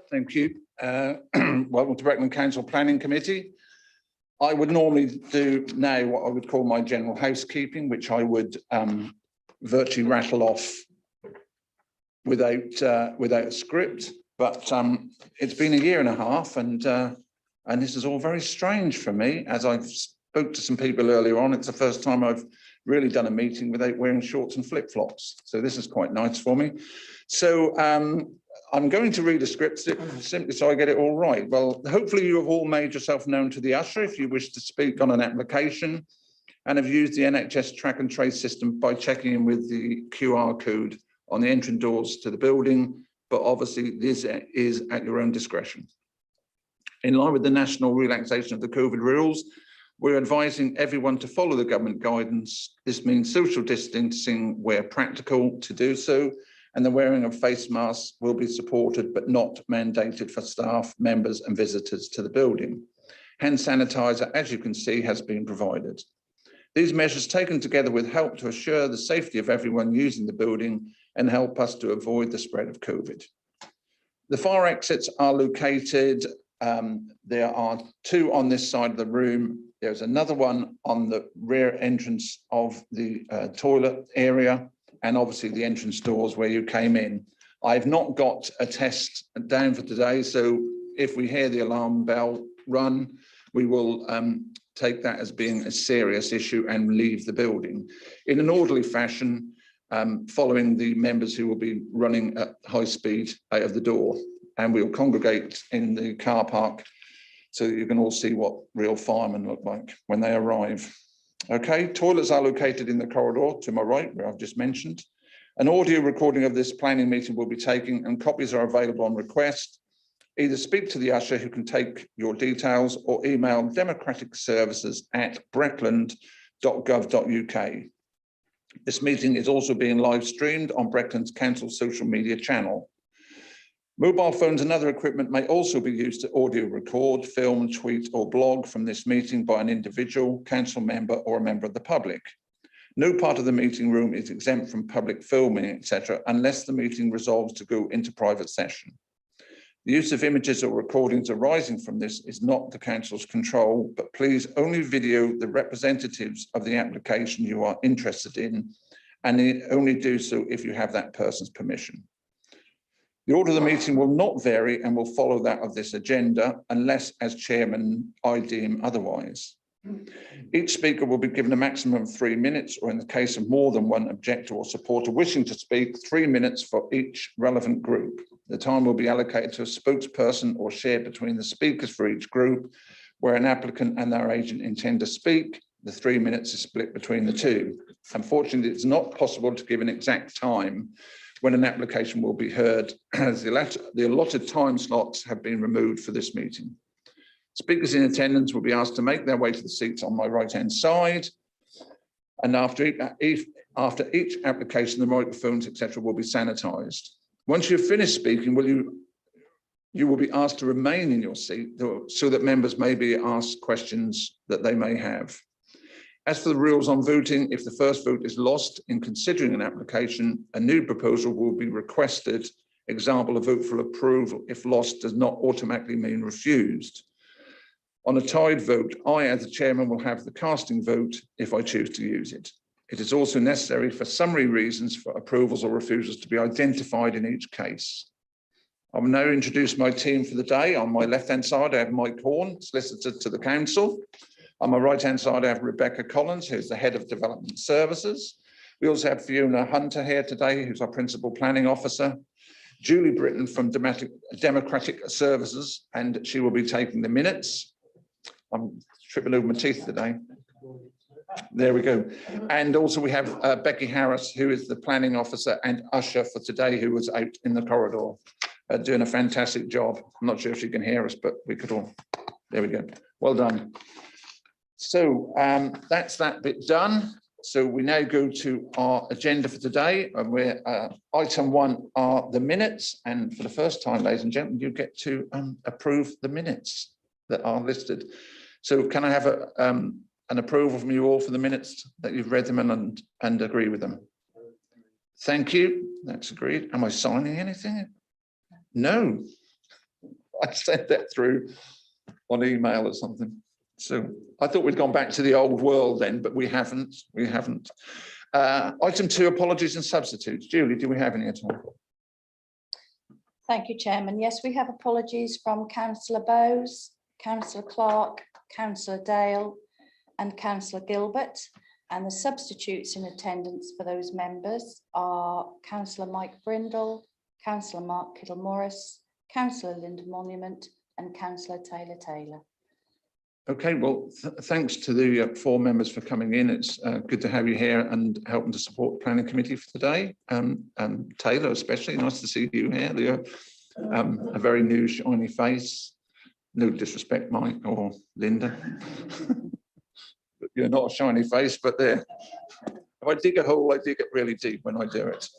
Thank you. Welcome to Breckland Council Planning Committee. I would normally do now what I would call my general housekeeping, which I would virtually rattle off without a script. But it's been a year and a half, and this is all very strange for me. As I've spoke to some people earlier on, it's the first time I've really done a meeting without wearing shorts and flip-flops. So this is quite nice for me. So I'm going to read a script simply so I get it all right. Well, hopefully you have all made yourself known to the usher if you wish to speak on an application, and have used the NHS track and trace system by checking in with the QR code on the entrance doors to the building, but obviously this is at your own discretion. In line with the national relaxation of the COVID rules, we're advising everyone to follow the government guidance. This means social distancing where practical to do so, and the wearing of face masks will be supported but not mandated for staff, members and visitors to the building. Hand sanitizer, as you can see, has been provided. These measures taken together with help to assure the safety of everyone using the building and help us to avoid the spread of COVID. The fire exits are located, there are two on this side of the room. There's another one on the rear entrance of the toilet area, and obviously the entrance doors where you came in. I've not got a test down for today, so if we hear the alarm bell run, we will take that as being a serious issue and leave the building in an orderly fashion, following the members who will be running at high speed out of the door. And we'll congregate in the car park so that you can all see what real firemen look like when they arrive. Okay, toilets are located in the corridor to my right, where I've just mentioned. An audio recording of this planning meeting will be taken, and copies are available on request. Either speak to the usher who can take your details, or email democraticservices@breckland.gov.uk. This meeting is also being live streamed on Breckland's council social media channel. Mobile phones and other equipment may also be used to audio record, film, tweet or blog from this meeting by an individual, council member or a member of the public. No part of the meeting room is exempt from public filming, etc., unless the meeting resolves to go into private session. The use of images or recordings arising from this is not the council's control, but please only video the representatives of the application you are interested in, and only do so if you have that person's permission. The order of the meeting will not vary and will follow that of this agenda, unless as chairman I deem otherwise. Each speaker will be given a maximum of 3 minutes, or in the case of more than one objector or supporter wishing to speak, 3 minutes for each relevant group. The time will be allocated to a spokesperson or shared between the speakers for each group. Where an applicant and their agent intend to speak, the 3 minutes is split between the two. Unfortunately, it's not possible to give an exact time when an application will be heard, as the allotted time slots have been removed for this meeting. Speakers in attendance will be asked to make their way to the seats on my right-hand side, and after each application, the microphones, etc., will be sanitised. Once you've finished speaking, you will be asked to remain in your seat so that members may be asked questions that they may have. As for the rules on voting, if the first vote is lost in considering an application, a new proposal will be requested. Example, a vote for approval, if lost, does not automatically mean refused. On a tied vote, I, as the chairman, will have the casting vote if I choose to use it. It is also necessary for summary reasons for approvals or refusals to be identified in each case. I will now introduce my team for the day. On my left-hand side, I have Mike Horn, solicitor to the council. On my right-hand side, I have Rebecca Collins, who's the head of development services. We also have Fiona Hunter here today, who's our principal planning officer. Julie Britton from Democratic Services, and she will be taking the minutes. I'm tripping over my teeth today. There we go. And also we have Becky Harris, who is the planning officer and usher for today, who was out in the corridor doing a fantastic job. I'm not sure if she can hear us, but we could all. There we go. Well done. So that's that bit done. So we now go to our agenda for today, and we're item 1 are the minutes. And for the first time, ladies and gentlemen, you get to approve the minutes that are listed. So can I have an approval from you all for the minutes that you've read them and agree with them? Thank you. That's agreed. Am I signing anything? No. I sent that through on email or something. So I thought we'd gone back to the old world then, but we haven't. We haven't. Item 2, apologies and substitutes. Julie, do we have any at all? Thank you, Chairman. Yes, we have apologies from Councillor Bowes, Councillor Clark, Councillor Dale and Councillor Gilbert. And the substitutes in attendance for those members are Councillor Mike Brindle, Councillor Mark Kittle-Morris, Councillor Linda Monument and Councillor Taylor. Okay, well, thanks to the 4 members for coming in. It's good to have you here and helping to support the planning committee for today. And Taylor, especially, nice to see you here. You're a very new, shiny face. No disrespect, Mike or Linda. You're not a shiny face, but there. If I dig a hole, I dig it really deep when I do it.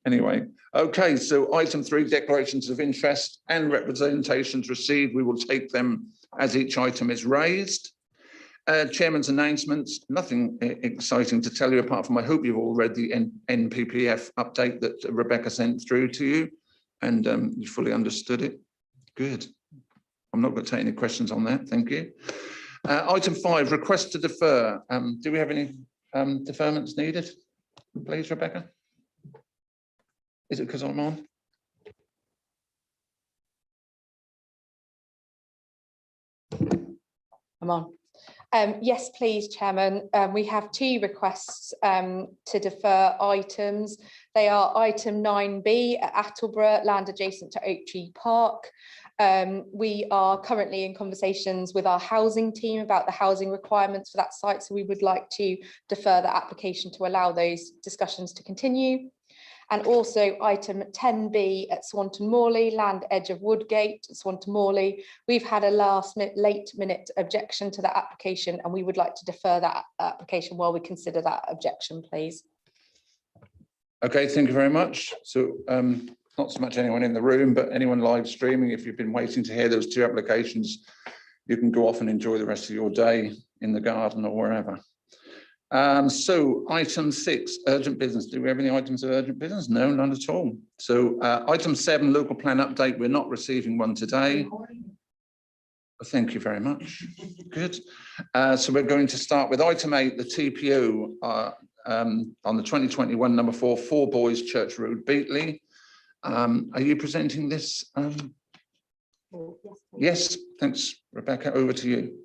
Anyway, okay, so item 3, declarations of interest and representations received. We will take them as each item is raised. Chairman's announcements, nothing exciting to tell you apart from I hope you've all read the NPPF update that Rebecca sent through to you and you fully understood it. Good. I'm not going to take any questions on that. Thank you. Item 5, request to defer. Do we have any deferments needed? Please, Rebecca. Is it because I'm on? I'm on. Yes, please, Chairman. We have 2 requests to defer items. They are item 9B at Attleborough, land adjacent to Oak Tree Park. We are currently in conversations with our housing team about the housing requirements for that site, so we would like to defer the application to allow those discussions to continue. And also item 10B at Swanton Morley, land edge of Woodgate, Swanton Morley. We've had a late minute objection to that application and we would like to defer that application while we consider that objection, please. Okay, thank you very much. So not so much anyone in the room, but anyone live streaming, if you've been waiting to hear those 2 applications, you can go off and enjoy the rest of your day in the garden or wherever. So item 6, urgent business. Do we have any items of urgent business? No, none at all. So item 7, local plan update. We're not receiving one today. Thank you very much. Good. So we're going to start with item 8, the TPO on the 2021 number 4 Boys Church Road, Beatley. Are you presenting this? Yes, thanks, Rebecca. Over to you.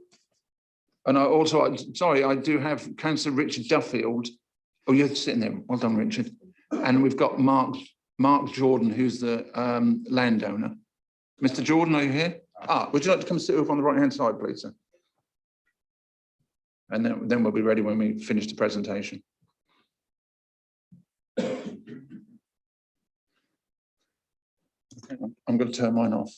And I also, sorry, I do have Councillor Richard Duffield. Oh, you're sitting there. Well done, Richard. And we've got Mark Jordan, who's the landowner. Mr. Jordan, are you here? Would you like to come sit over on the right-hand side, please, sir? And then we'll be ready when we finish the presentation. Okay, I'm going to turn mine off.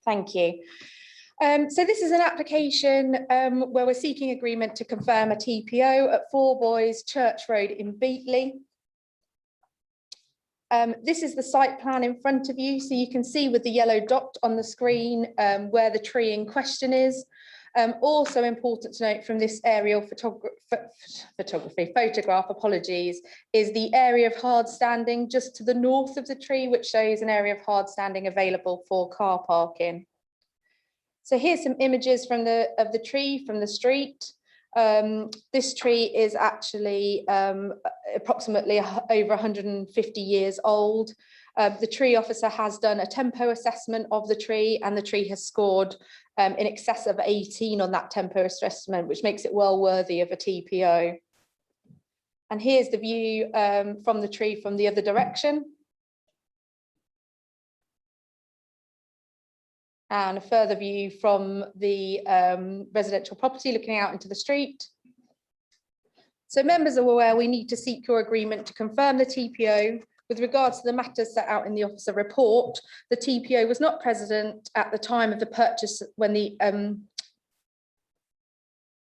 Thank you. So this is an application where we're seeking agreement to confirm a TPO at 4 Boys Church Road in Beatley. This is the site plan in front of you, so you can see with the yellow dot on the screen where the tree in question is. Also important to note from this aerial photograph, apologies, is the area of hard standing just to the north of the tree, which shows an area of hard standing available for car parking. So here's some images from of the tree from the street. This tree is actually approximately over 150 years old. The tree officer has done a tempo assessment of the tree and the tree has scored in excess of 18 on that tempo assessment, which makes it well worthy of a TPO. And here's the view from the tree from the other direction. And a further view from the residential property looking out into the street. So members are aware we need to seek your agreement to confirm the TPO. With regards to the matters set out in the officer report, the TPO was not present at the time of the purchase when the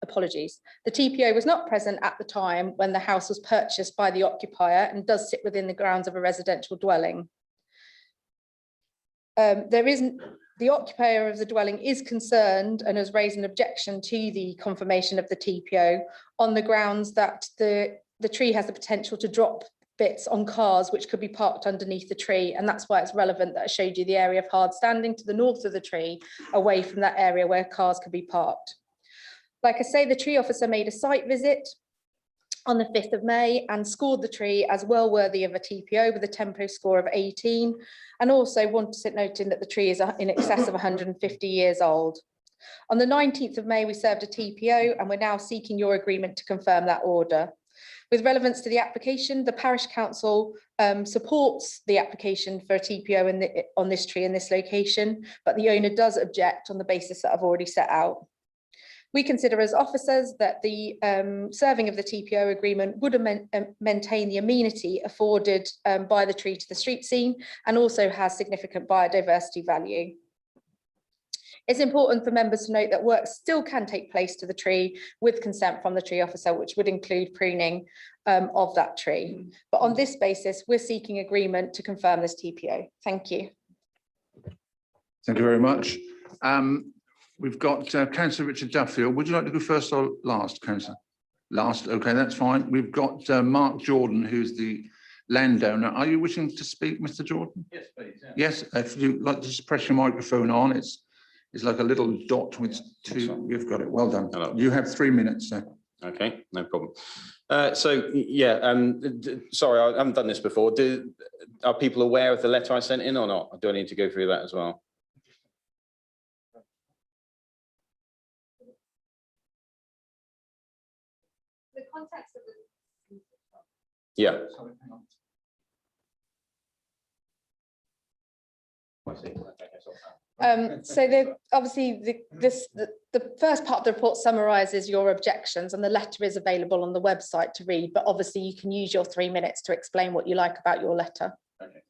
apologies. The TPO was not present at the time when the house was purchased by the occupier and does sit within the grounds of a residential dwelling. The occupier of the dwelling is concerned and has raised an objection to the confirmation of the TPO on the grounds that the the tree has the potential to drop bits on cars which could be parked underneath the tree, and that's why it's relevant that I showed you the area of hard standing to the north of the tree, away from that area where cars could be parked. Like I say, the tree officer made a site visit on the 5th of May and scored the tree as well worthy of a TPO with a tempo score of 18, and also wanted it noting that the tree is in excess of 150 years old. On the 19th of May, we served a TPO, and we're now seeking your agreement to confirm that order. With relevance to the application, the parish council supports the application for a TPO on this tree in this location, but the owner does object on the basis that I've already set out. We consider as officers that the serving of the TPO agreement would maintain the amenity afforded by the tree to the street scene, and also has significant biodiversity value. It's important for members to note that work still can take place to the tree with consent from the tree officer, which would include pruning of that tree. But on this basis, we're seeking agreement to confirm this TPO. Thank you. Thank you very much. We've got Councillor Richard Duffield. Would you like to go first or last, Councillor? Last, okay, that's fine. We've got Mark Jordan, who's the landowner. Are you wishing to speak, Mr. Jordan? Yes, please. Yeah. Yes, if you'd like to just press your microphone on, it's like a little dot with two. You've got it. Well done. Hello. You have 3 minutes, sir. Okay, no problem. Sorry, I haven't done this before. Are people aware of the letter I sent in or not? Or do I need to go through that as well? The context of the... Yeah. So obviously the first part of the report summarises your objections, and the letter is available on the website to read, but obviously you can use your 3 minutes to explain what you like about your letter. Okay.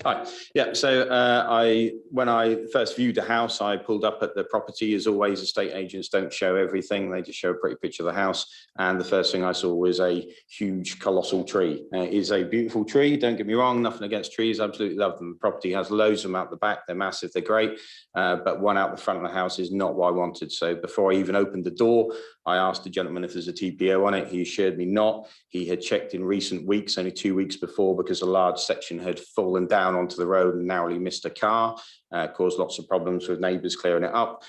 Hi. Yeah, so when I first viewed the house, I pulled up at the property. As always, estate agents don't show everything, they just show a pretty picture of the house. And the first thing I saw was a huge, colossal tree. It is a beautiful tree, don't get me wrong, nothing against trees, absolutely love them. The property has loads of them out the back, they're massive, they're great, but one out the front of the house is not what I wanted. So before I even opened the door, I asked the gentleman if there's a TPO on it. He assured me not. He had checked in recent weeks, only 2 weeks before, because a large section had fallen down onto the road and narrowly missed a car, caused lots of problems with neighbours clearing it up.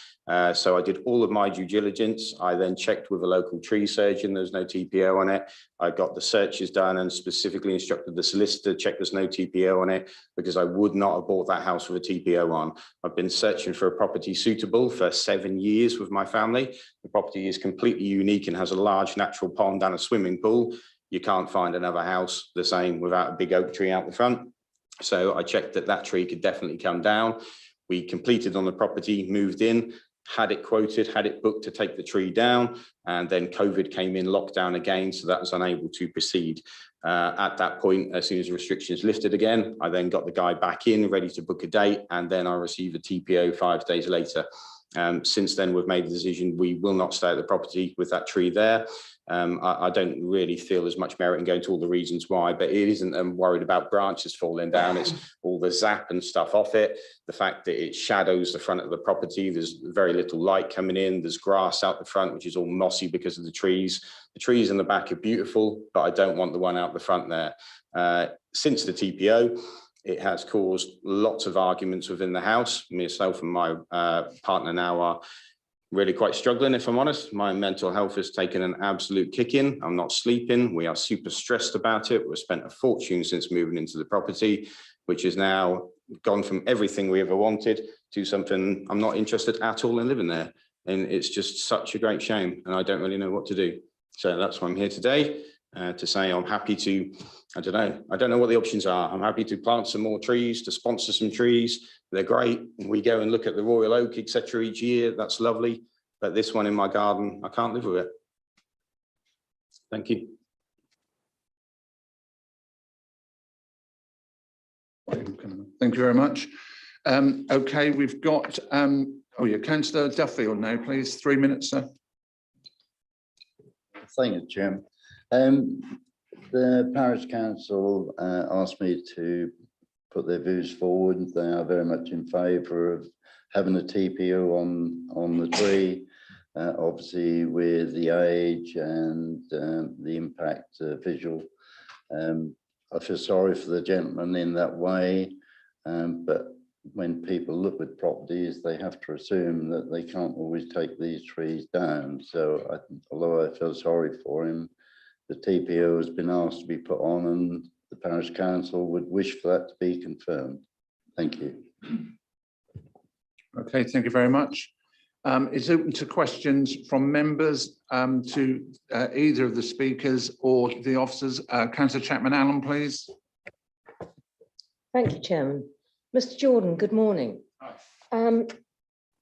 So I did all of my due diligence. I then checked with a local tree surgeon, there's no TPO on it. I got the searches done and specifically instructed the solicitor to check there's no TPO on it, because I would not have bought that house with a TPO on. I've been searching for a property suitable for 7 years with my family. The property is completely unique and has a large natural pond and a swimming pool. You can't find another house the same without a big oak tree out the front. So I checked that that tree could definitely come down. We completed on the property, moved in, had it quoted, had it booked to take the tree down, and then COVID came in, lockdown again, so that was unable to proceed. At that point, as soon as the restrictions lifted again, I then got the guy back in, ready to book a date, and then I received a TPO 5 days later. Since then, we've made the decision we will not stay at the property with that tree there. I don't really feel as much merit in going to all the reasons why, but it isn't worried about branches falling down. It's all the zap and stuff off it. The fact that it shadows the front of the property. There's very little light coming in. There's grass out the front, which is all mossy because of the trees. The trees in the back are beautiful, but I don't want the one out the front there. Since the TPO, it has caused lots of arguments within the house. Myself and my partner now are really quite struggling, if I'm honest. My mental health has taken an absolute kick in. I'm not sleeping. We are super stressed about it. We've spent a fortune since moving into the property, which is now gone from everything we ever wanted to something I'm not interested at all in living there. And it's just such a great shame, and I don't really know what to do. So that's why I'm here today, to say I'm happy to, I don't know what the options are. I'm happy to plant some more trees, to sponsor some trees. They're great. We go and look at the Royal Oak, etc. each year. That's lovely. But this one in my garden, I can't live with it. Thank you. Thank you very much. Okay, we've got, Councillor Duffield now, please. 3 minutes, sir. Thank you, Jim. The Parish Council asked me to put their views forward. They are very much in favour of having a TPO on the tree. Obviously, with the age and the impact visual, I feel sorry for the gentleman in that way, but when people look at properties, they have to assume that they can't always take these trees down. So although I feel sorry for him, the TPO has been asked to be put on, and the parish council would wish for that to be confirmed. Thank you. Okay, thank you very much. It's open to questions from members to either of the speakers or the officers. Councillor Chapman-Allen, please. Thank you, Chairman. Mr. Jordan, good morning. Hi.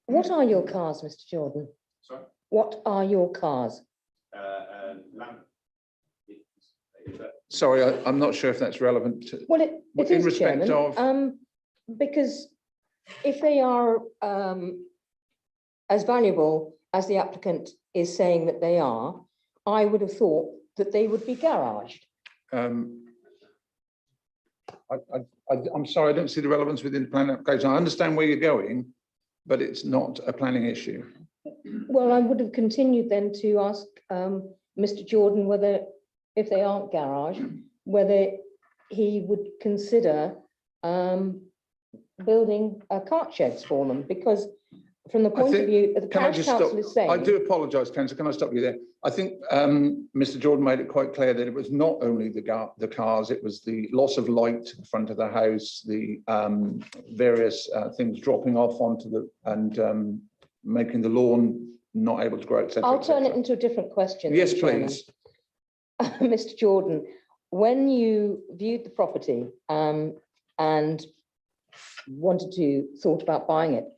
What are your cars, Mr. Jordan? Sorry? What are your cars? Sorry, I'm not sure if that's relevant. Well, it In is, respect Chairman, of? because if they are as valuable as the applicant is saying that they are, I would have thought that they would be garaged. I'm sorry, I don't see the relevance within the planning application. I understand where you're going, but it's not a planning issue. Well, I would have continued then to ask Mr. Jordan whether, if they aren't garaged, whether he would consider building cart sheds for them, because from the point of view of the parish council is saying. I do apologise, Councillor. Can I stop you there? I think Mr. Jordan made it quite clear that it was not only the cars, it was the loss of light to the front of the house, the various things dropping off onto the and making the lawn not able to grow, etc. I'll turn it into a different question. Yes, Chairman. please. Mr. Jordan, when you viewed the property and thought about buying it,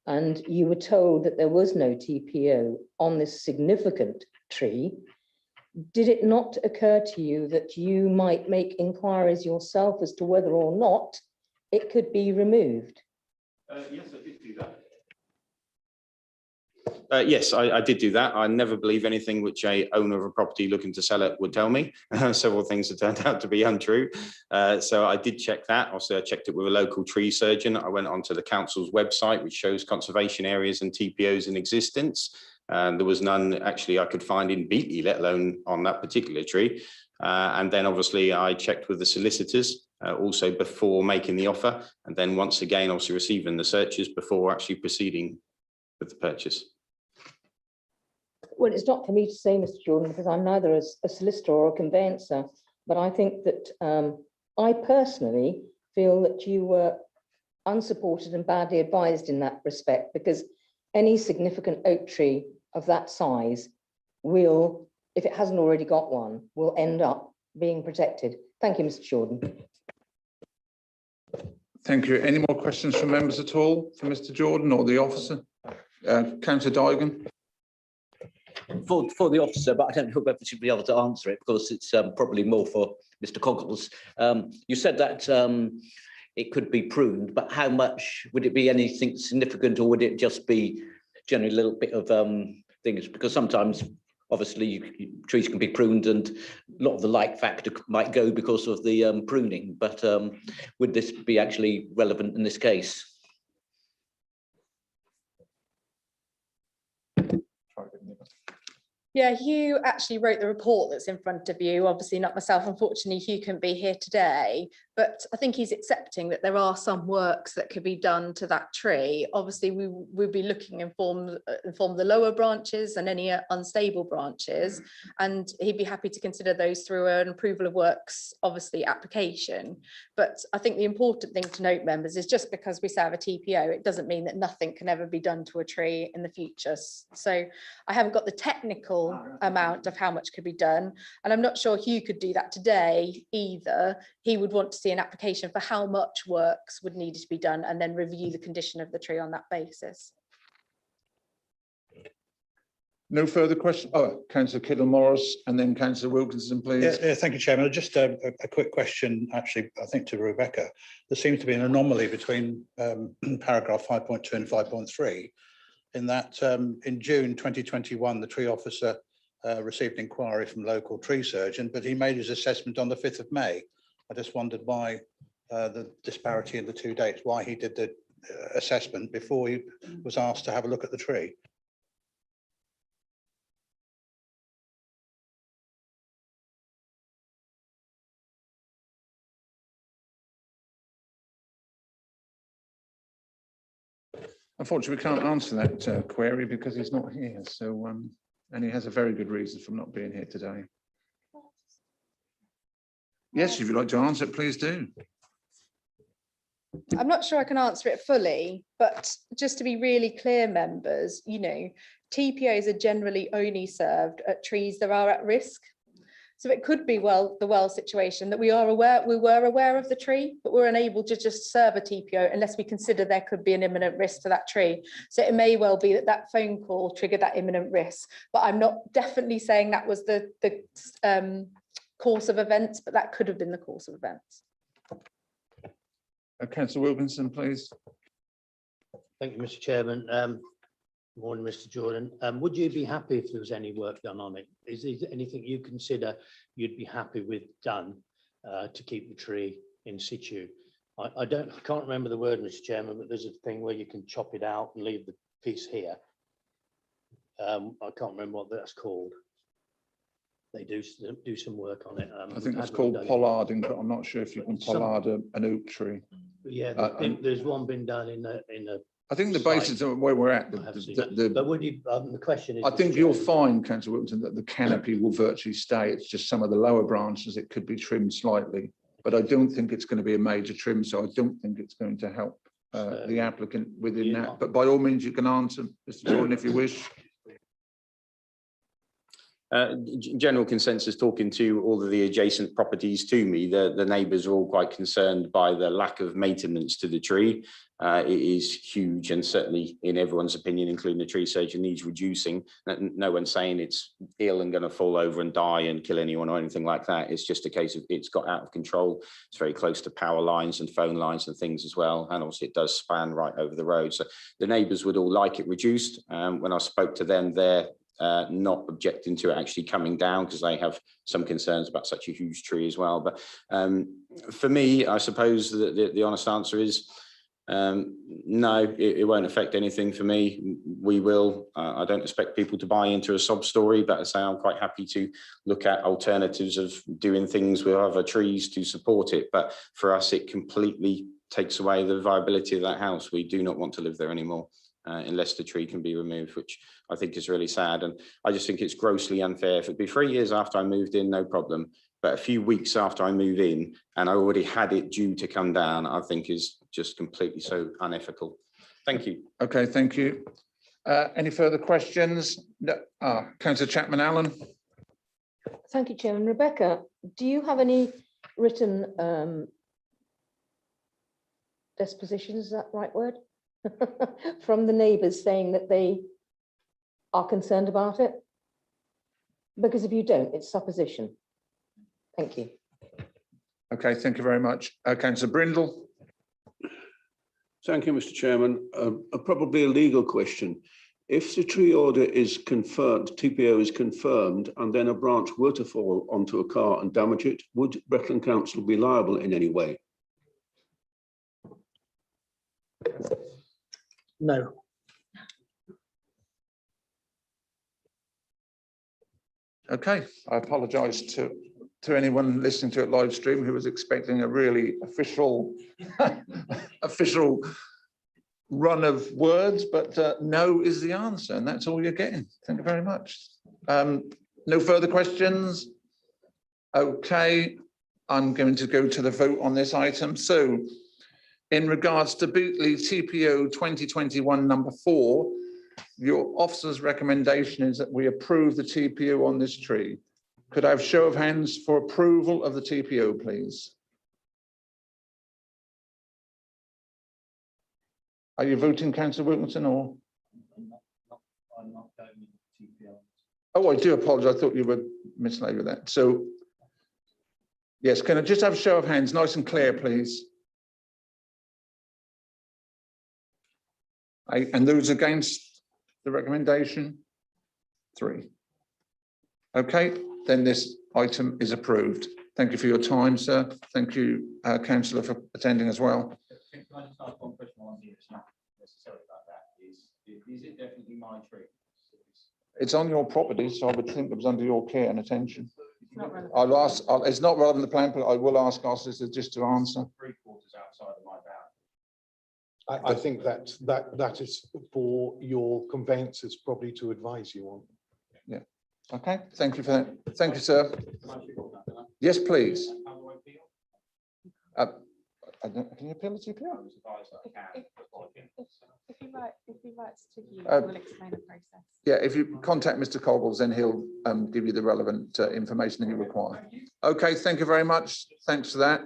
and you were told that there was no TPO on this significant tree, did it not occur to you that you might make inquiries yourself as to whether or not it could be removed? Yes, I did do that. Yes, I did do that. I never believe anything which a owner of a property looking to sell it would tell me. Several things have turned out to be untrue. So I did check that. Also, I checked it with a local tree surgeon. I went onto the council's website, which shows conservation areas and TPOs in existence. There was none actually I could find in Beatley, let alone on that particular tree. And then obviously I checked with the solicitors also before making the offer. And then once again, obviously receiving the searches before actually proceeding with the purchase. Well, it's not for me to say, Mr. Jordan, because I'm neither a solicitor or a conveyancer, but I think that I personally feel that you were unsupported and badly advised in that respect, because any significant oak tree of that size will, if it hasn't already got one, will end up being protected. Thank you, Mr. Jordan. Thank you. Any more questions from members at all for Mr. Jordan or the officer? Councillor Digan. For the officer, but I don't know whether she'll be able to answer it because it's probably more for Mr. Coggles. You said that it could be pruned, but how much would it be? Anything significant, or would it just be generally a little bit of things? Because sometimes, obviously, trees can be pruned, and a lot of the light factor might go because of the pruning. But would this be actually relevant in this case? Yeah, Hugh actually wrote the report that's in front of you. Obviously not myself, unfortunately, Hugh couldn't be here today, but I think he's accepting that there are some works that could be done to that tree. Obviously, we will be looking inform the lower branches and any unstable branches, and he'd be happy to consider those through an approval of works, obviously, application. But I think the important thing to note, members, is just because we have a TPO, it doesn't mean that nothing can ever be done to a tree in the future. So I haven't got the technical amount of how much could be done, and I'm not sure Hugh could do that today either. He would want to see an application for how much works would need to be done and then review the condition of the tree on that basis. No further questions. Oh, Councillor Kittle-Morris and then Councillor Wilkinson, please. Yeah, thank you, Chairman. Just a quick question, actually, I think to Rebecca. There seems to be an anomaly between paragraph 5.2 and 5.3. in that in June 2021, the tree officer received an inquiry from local tree surgeon, but he made his assessment on the 5th of May. I just wondered why the disparity in the two dates, why he did the assessment before he was asked to have a look at the tree. Unfortunately, we can't answer that query because he's not here. So, and he has a very good reason for not being here today. Yes, if you'd like to answer it, please do. I'm not sure I can answer it fully, but just to be really clear, members, you know, TPOs are generally only served at trees that are at risk. So it could be the well situation that we were aware of the tree, but we're unable to just serve a TPO unless we consider there could be an imminent risk to that tree. So it may well be that that phone call triggered that imminent risk, but I'm not definitely saying that was the course of events, but that could have been the course of events. Councillor Wilkinson, please. Thank you, Mr. Chairman. Morning, Mr. Jordan. Would you be happy if there was any work done on it? Is there anything you consider you'd be happy with done to keep the tree in situ? I can't remember the word, Mr. Chairman, but there's a thing where you can chop it out and leave the piece here. I can't remember what that's called. They do some work on it. I think it's called pollarding, but I'm not sure if you can pollard an oak tree. Yeah, I think there's one been done in a. I think the basis of where we're at. But would you? The question is. I think you'll find, Councillor Wilkinson, that the canopy will virtually stay. It's just some of the lower branches it could be trimmed slightly, but I don't think it's going to be a major trim. So I don't think it's going to help the applicant within that. But by all means, you can answer, Mr. Jordan, if you wish. General consensus, talking to all of the adjacent properties to me, the neighbours are all quite concerned by the lack of maintenance to the tree. It is huge, and certainly in everyone's opinion, including the tree surgeon, needs reducing. No one's saying it's ill and going to fall over and die and kill anyone or anything like that. It's just a case of it's got out of control. It's very close to power lines and phone lines and things as well, and obviously it does span right over the road. So the neighbours would all like it reduced. When I spoke to them, they're not objecting to it actually coming down because they have some concerns about such a huge tree as well. But for me, I suppose the honest answer is no, it won't affect anything for me. We will. I don't expect people to buy into a sob story, but I say I'm quite happy to look at alternatives of doing things with other trees to support it. But for us, it completely takes away the viability of that house. We do not want to live there anymore. Unless the tree can be removed, which I think is really sad. And I just think it's grossly unfair. If it'd be 3 years after I moved in, no problem. But a few weeks after I move in and I already had it due to come down, I think is just completely so unethical. Thank you. Okay, thank you. Any further questions? No. Councillor Chapman-Allen. Thank you, Chairman. Rebecca, do you have any written dispositions, is that the right word? From the neighbours saying that they are concerned about it? Because if you don't, it's supposition. Thank you. Okay, thank you very much. Councillor Brindle. Thank you, Mr. Chairman. Probably a legal question. If the tree order is confirmed, TPO is confirmed, and then a branch were to fall onto a car and damage it, would Breckland Council be liable in any way? No. Okay, I apologise to anyone listening to it live stream who was expecting a really official run of words, but no is the answer, and that's all you're getting. Thank you very much. No further questions? Okay, I'm going to go to the vote on this item. So, in regards to Bootley TPO 2021 number 4, your officer's recommendation is that we approve the TPO on this tree. Could I have show of hands for approval of the TPO, please? Are you voting, Councillor Wilkinson, or? I'm not going with TPO. Oh, I do apologise. I thought you were misled with that. So, yes, can I just have a show of hands, nice and clear, please? And those against the recommendation? 3. Okay, then this item is approved. Thank you for your time, sir. Thank you, councillor, for attending as well. Can I just ask one question on here? It's not necessarily about that. Is it definitely my tree? It's on your property, so I would think it was under your care and attention. I'll ask. It's not relevant to the plan, but I will ask our solicitor just to answer. 3/4 outside of my boundary. I think that is for your conveyancers probably to advise you on. Okay, thank you for that. Thank you, sir. Yes, please. Can you appeal to GPR? If he writes to you, Uh, we'll explain the process. Yeah, if you contact Mr. Coggles, then he'll give you the relevant information that you require. Okay, thank you very much. Thanks for that.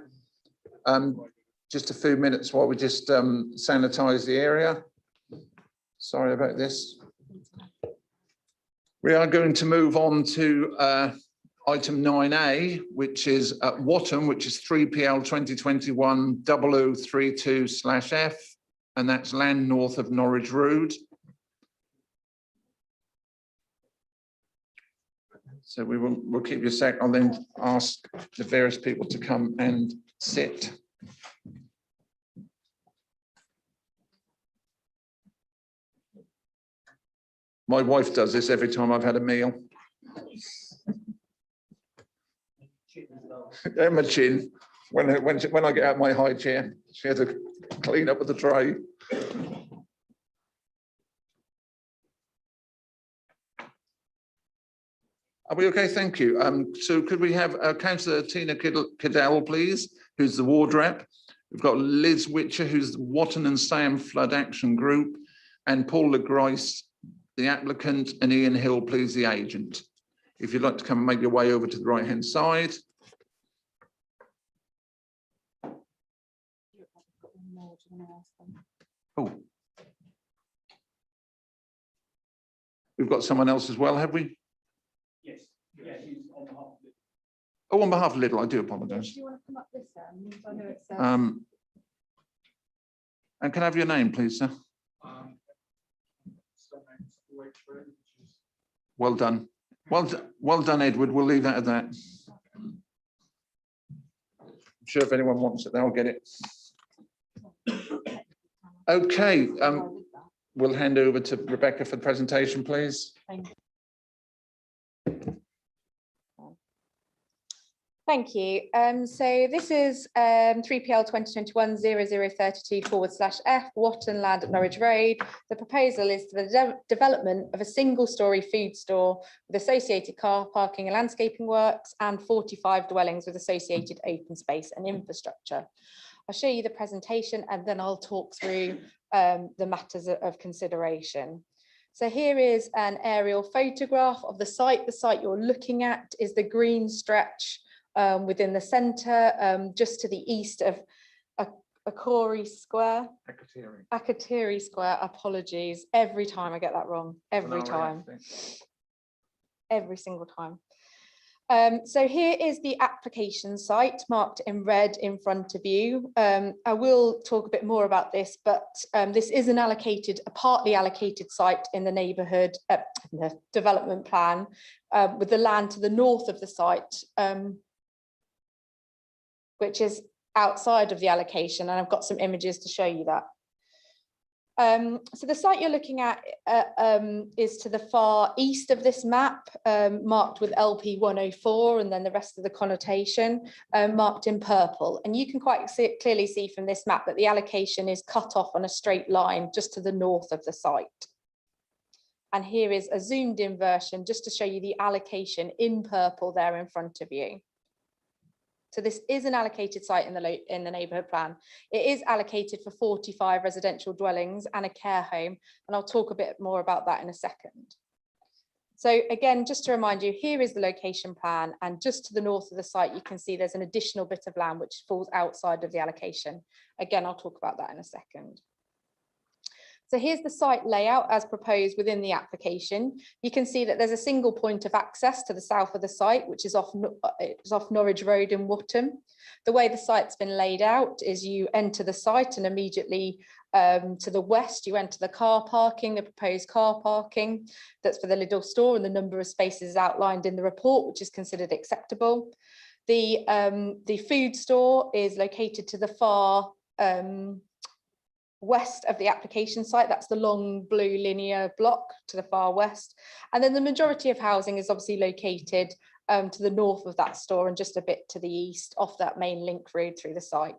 Just a few minutes while we just sanitize the area. Sorry about this. We are going to move on to item 9A, which is at Watton, which is 3PL 2021 0032/F, and that's land north of Norwich Road. So we'll keep you a sec. I'll then ask the various people to come and sit. My wife does this every time I've had a meal. And my chin. When I get out my high chair, she has to clean up with the tray. Are we okay? Thank you. So could we have Councillor Tina Cadell, please, who's the ward rep. We've got Liz Witcher, who's the Watton and Sam Flood Action Group, and Paul LeGrice, the applicant, and Ian Hill, please, the agent. If you'd like to come and make your way over to the right-hand side. Oh. We've got someone else as well, have we? Yes. Yeah, he's on behalf of Lidl. Oh, on behalf of Lidl, I do apologise. Do you want to come up this end? I know it's And can I have your name, please, sir? Well done. Well done, Edward. We'll leave that at that. I'm sure if anyone wants it, they'll get it. Okay, we'll hand over to Rebecca for the presentation, please. Thank you. So this is 3PL 2021-0032/F, Watton land at Norwich Road. The proposal is for the development of a single-storey food store with associated car parking and landscaping works and 45 dwellings with associated open space and infrastructure. I'll show you the presentation and then I'll talk through the matters of consideration. So here is an aerial photograph of the site. The site you're looking at is the green stretch within the centre, just to the east of Akatiri Square. Akatiri Square, apologies. Every time I get that wrong, every time. Every single time. So here is the application site marked in red in front of you. I will talk a bit more about this, but this is a partly allocated site in the neighbourhood the development plan with the land to the north of the site, which is outside of the allocation, and I've got some images to show you that. So the site you're looking at is to the far east of this map, marked with LP 104, and then the rest of the connotation marked in purple. And you can quite clearly see from this map that the allocation is cut off on a straight line just to the north of the site. And here is a zoomed in version just to show you the allocation in purple there in front of you. So this is an allocated site in the neighbourhood plan. It is allocated for 45 residential dwellings and a care home, and I'll talk a bit more about that in a second. So again, just to remind you, here is the location plan, and just to the north of the site, you can see there's an additional bit of land which falls outside of the allocation. Again, I'll talk about that in a second. So here's the site layout as proposed within the application. You can see that there's a single point of access to the south of the site, which is off Norwich Road in Watton. The way the site's been laid out is you enter the site and immediately to the west, you enter the car parking, the proposed car parking. That's for the Lidl store, and the number of spaces outlined in the report, which is considered acceptable. The food store is located to the far west of the application site. That's the long blue linear block to the far west. And then the majority of housing is obviously located to the north of that store and just a bit to the east off that main link road through the site.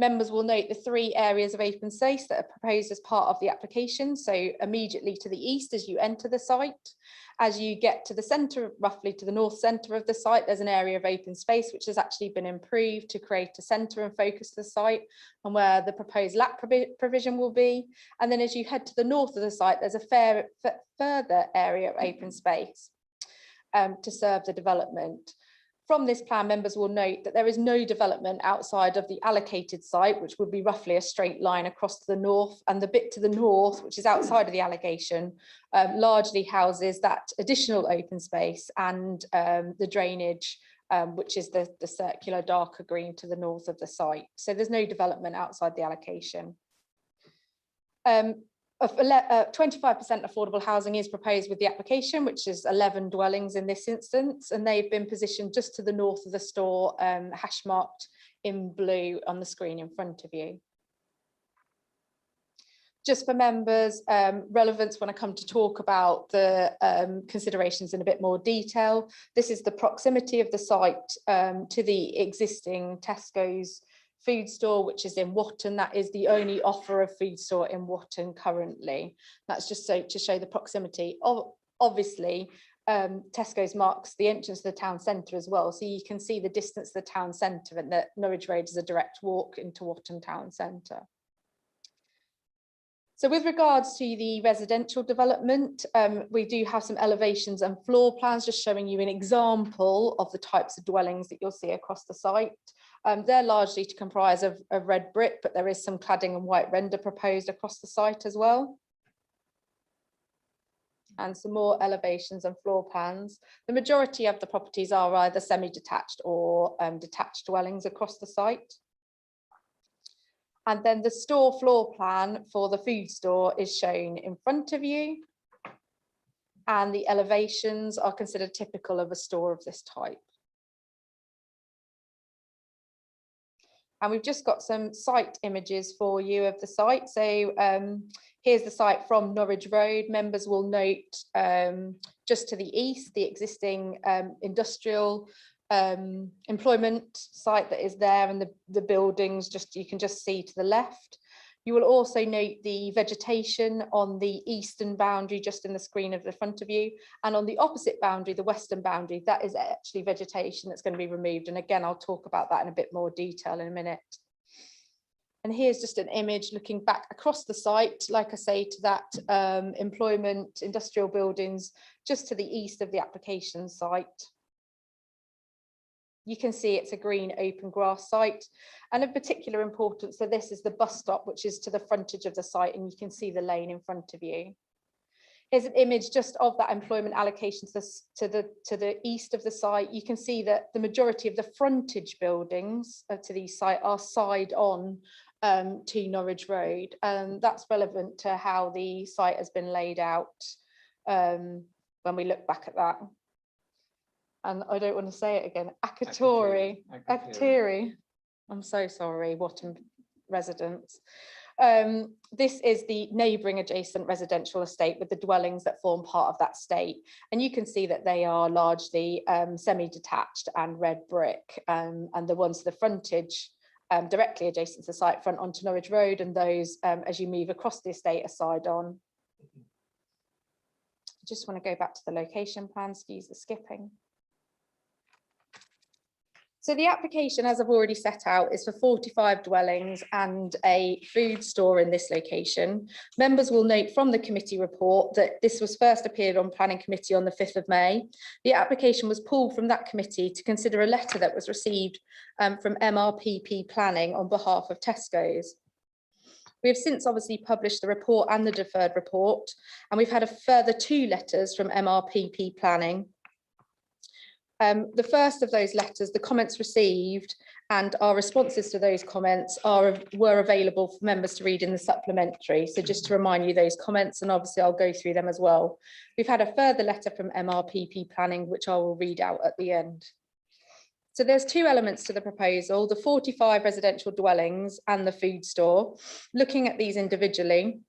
Members will note the 3 areas of open space that are proposed as part of the application. So immediately to the east as you enter the site, as you get to the centre, roughly to the north centre of the site, there's an area of open space which has actually been improved to create a centre and focus the site and where the proposed lap provision will be. And then as you head to the north of the site, there's a further area of open space to serve the development. From this plan, members will note that there is no development outside of the allocated site, which would be roughly a straight line across to the north, and the bit to the north, which is outside of the allocation, largely houses that additional open space and the drainage, which is the circular darker green to the north of the site. So there's no development outside the allocation. 25% affordable housing is proposed with the application, which is 11 dwellings in this instance, and they've been positioned just to the north of the store, hash marked in blue on the screen in front of you. Just for members, relevance when I come to talk about the considerations in a bit more detail. This is the proximity of the site to the existing Tesco's food store, which is in Watton. That is the only offer of food store in Watton currently. That's just so to show the proximity. Obviously, Tesco's marks the entrance to the town centre as well, so you can see the distance to the town centre, and that Norwich Road is a direct walk into Watton town centre. So with regards to the residential development, we do have some elevations and floor plans just showing you an example of the types of dwellings that you'll see across the site. They're largely to comprise of red brick, but there is some cladding and white render proposed across the site as well. And some more elevations and floor plans. The majority of the properties are either semi-detached or detached dwellings across the site. And then the store floor plan for the food store is shown in front of you. And the elevations are considered typical of a store of this type. And we've just got some site images for you of the site. So here's the site from Norwich Road. Members will note just to the east, the existing industrial employment site that is there, and the buildings just you can just see to the left. You will also note the vegetation on the eastern boundary just in the screen of the front of you, and on the opposite boundary, the western boundary, that is actually vegetation that's going to be removed, and again I'll talk about that in a bit more detail in a minute. And here's just an image looking back across the site, like I say, to that employment industrial buildings just to the east of the application site. You can see it's a green open grass site, and of particular importance, so this is the bus stop, which is to the frontage of the site, and you can see the lane in front of you. Here's an image just of that employment allocation to the east of the site. You can see that the majority of the frontage buildings to the site are side on to Norwich Road, and that's relevant to how the site has been laid out when we look back at that. And I don't want to say it again, Akatori. I'm so sorry, Watton residents. This is the neighbouring adjacent residential estate with the dwellings that form part of that estate. And you can see that they are largely semi-detached and red brick, and the ones to the frontage directly adjacent to the site front onto Norwich Road, and those as you move across the estate are side on. I just want to go back to the location plan, excuse the skipping. So the application, as I've already set out, is for 45 dwellings and a food store in this location. Members will note from the committee report that this was first appeared on planning committee on the 5th of May. The application was pulled from that committee to consider a letter that was received from MRPP Planning on behalf of Tesco's. We have since obviously published the report and the deferred report, and we've had a further 2 letters from MRPP Planning. The first of those letters, the comments received and our responses to those comments were available for members to read in the supplementary. So just to remind you those comments, and obviously I'll go through them as well. We've had a further letter from MRPP Planning, which I will read out at the end. So there's 2 elements to the proposal, the 45 residential dwellings and the food store. Looking at these individually,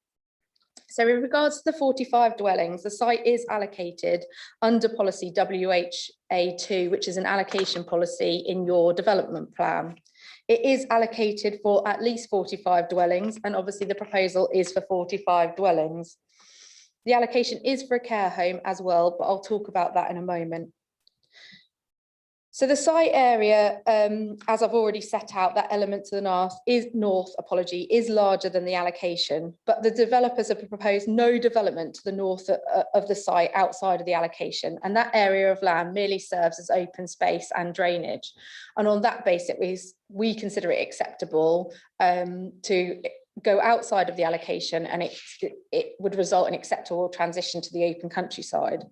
so in regards to the 45 dwellings, the site is allocated under policy WHA2, which is an allocation policy in your development plan. It is allocated for at least 45 dwellings, and obviously the proposal is for 45 dwellings. The allocation is for a care home as well, but I'll talk about that in a moment. So the site area, as I've already set out, that element to the north is larger than the allocation, but the developers have proposed no development to the north of the site outside of the allocation, and that area of land merely serves as open space and drainage. And on that basis, we consider it acceptable to go outside of the allocation, and it would result in acceptable transition to the open countryside.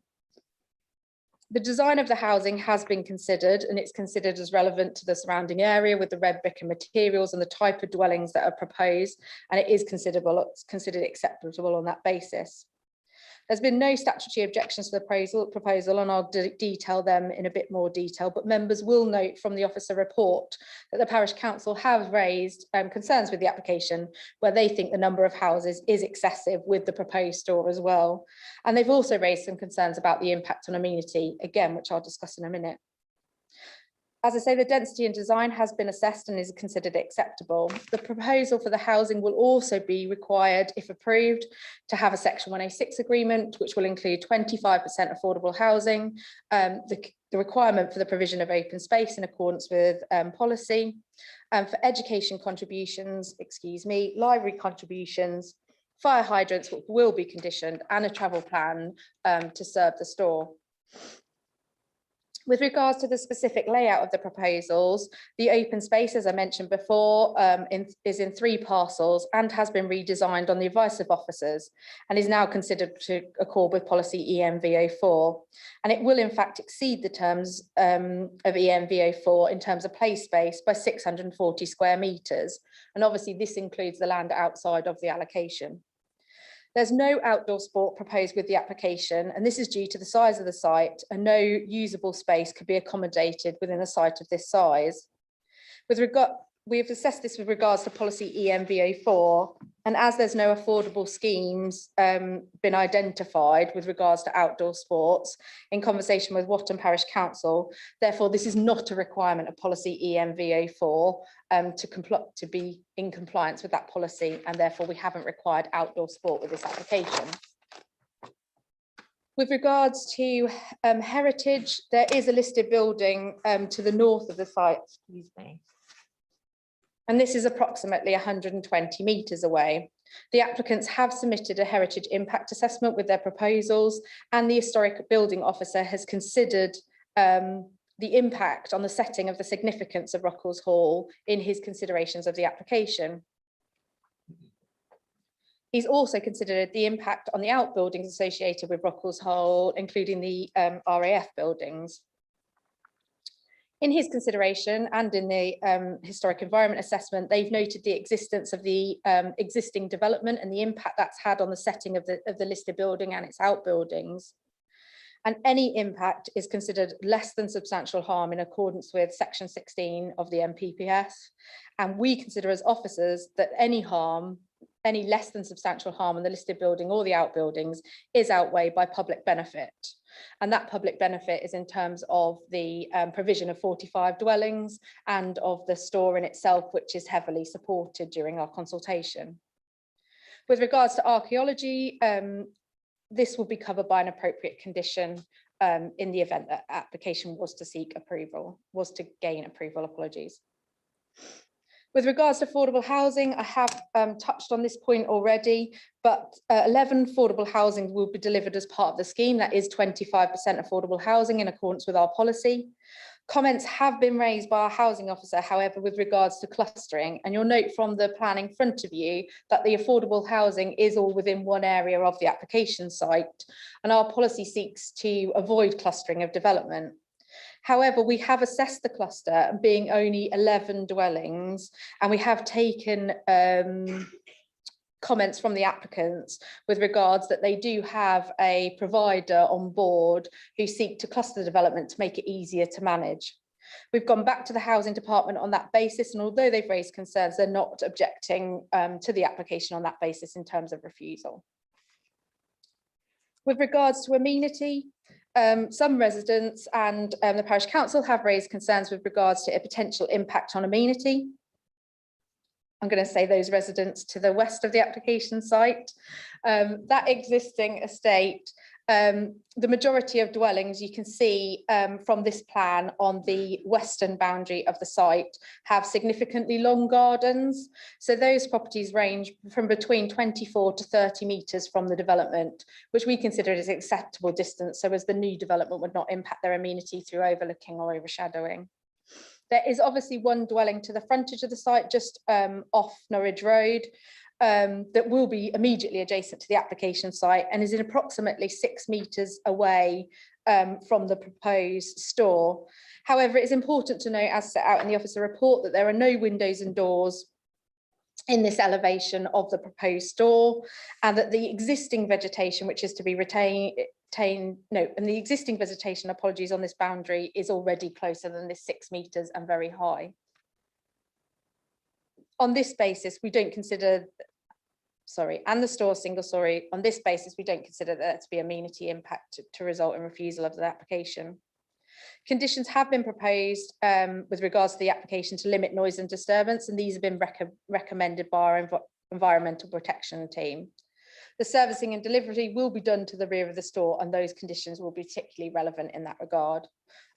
The design of the housing has been considered, and it's considered as relevant to the surrounding area with the red brick and materials and the type of dwellings that are proposed, and it is considered acceptable on that basis. There's been no statutory objections to the proposal, and I'll detail them in a bit more detail, but members will note from the officer report that the parish council have raised concerns with the application, where they think the number of houses is excessive with the proposed store as well. And they've also raised some concerns about the impact on amenity, again, which I'll discuss in a minute. As I say, the density and design has been assessed and is considered acceptable. The proposal for the housing will also be required, if approved, to have a Section 106 agreement, which will include 25% affordable housing, the requirement for the provision of open space in accordance with policy, for education contributions, library contributions, fire hydrants will be conditioned, and a travel plan to serve the store. With regards to the specific layout of the proposals, the open space, as I mentioned before, is in 3 parcels and has been redesigned on the advice of officers and is now considered to accord with policy ENV04. And it will in fact exceed the terms of ENV04 in terms of play space by 640 square metres. And obviously this includes the land outside of the allocation. There's no outdoor sport proposed with the application, and this is due to the size of the site, and no usable space could be accommodated within a site of this size. We've assessed this with regards to policy ENV04, and as there's no affordable schemes been identified with regards to outdoor sports, in conversation with Watton Parish Council, therefore this is not a requirement of policy ENV04 to be in compliance with that policy, and therefore we haven't required outdoor sport with this application. With regards to heritage, there is a listed building to the north of the site, and this is approximately 120 metres away. The applicants have submitted a heritage impact assessment with their proposals, and the historic building officer has considered the impact on the setting of the significance of Rockall's Hall in his considerations of the application. He's also considered the impact on the outbuildings associated with Rockall's Hall, including the RAF buildings. In his consideration and in the historic environment assessment, they've noted the existence of the existing development and the impact that's had on the setting of the listed building and its outbuildings. And any impact is considered less than substantial harm in accordance with Section 16 of the MPPS. And we consider as officers that any less than substantial harm on the listed building or the outbuildings is outweighed by public benefit. And that public benefit is in terms of the provision of 45 dwellings and of the store in itself, which is heavily supported during our consultation. With regards to archaeology, this will be covered by an appropriate condition in the event that application was to gain approval, apologies. With regards to affordable housing, I have touched on this point already, but 11 affordable housing will be delivered as part of the scheme. That is 25% affordable housing in accordance with our policy. Comments have been raised by our housing officer, however, with regards to clustering, and you'll note from the plan in front of you that the affordable housing is all within one area of the application site, and our policy seeks to avoid clustering of development. However, we have assessed the cluster being only 11 dwellings, and we have taken comments from the applicants with regards that they do have a provider on board who seek to cluster development to make it easier to manage. We've gone back to the housing department on that basis, and although they've raised concerns, they're not objecting to the application on that basis in terms of refusal. With regards to amenity, some residents and the parish council have raised concerns with regards to a potential impact on amenity. I'm going to say those residents to the west of the application site. That existing estate, the majority of dwellings you can see from this plan on the western boundary of the site have significantly long gardens. So those properties range from between 24 to 30 metres from the development, which we consider as acceptable distance, so as the new development would not impact their amenity through overlooking or overshadowing. There is obviously one dwelling to the frontage of the site, just off Norwich Road, that will be immediately adjacent to the application site and is in approximately 6 metres away from the proposed store. However, it's important to note, as set out in the officer report, that there are no windows and doors in this elevation of the proposed store, and that the existing vegetation, which is to be retained, the existing vegetation, apologies, on this boundary is already closer than this 6 metres and very high. On this basis, we don't consider, and the store single story, on this basis, we don't consider there to be amenity impact to result in refusal of the application. Conditions have been proposed with regards to the application to limit noise and disturbance, and these have been recommended by our environmental protection team. The servicing and delivery will be done to the rear of the store, and those conditions will be particularly relevant in that regard.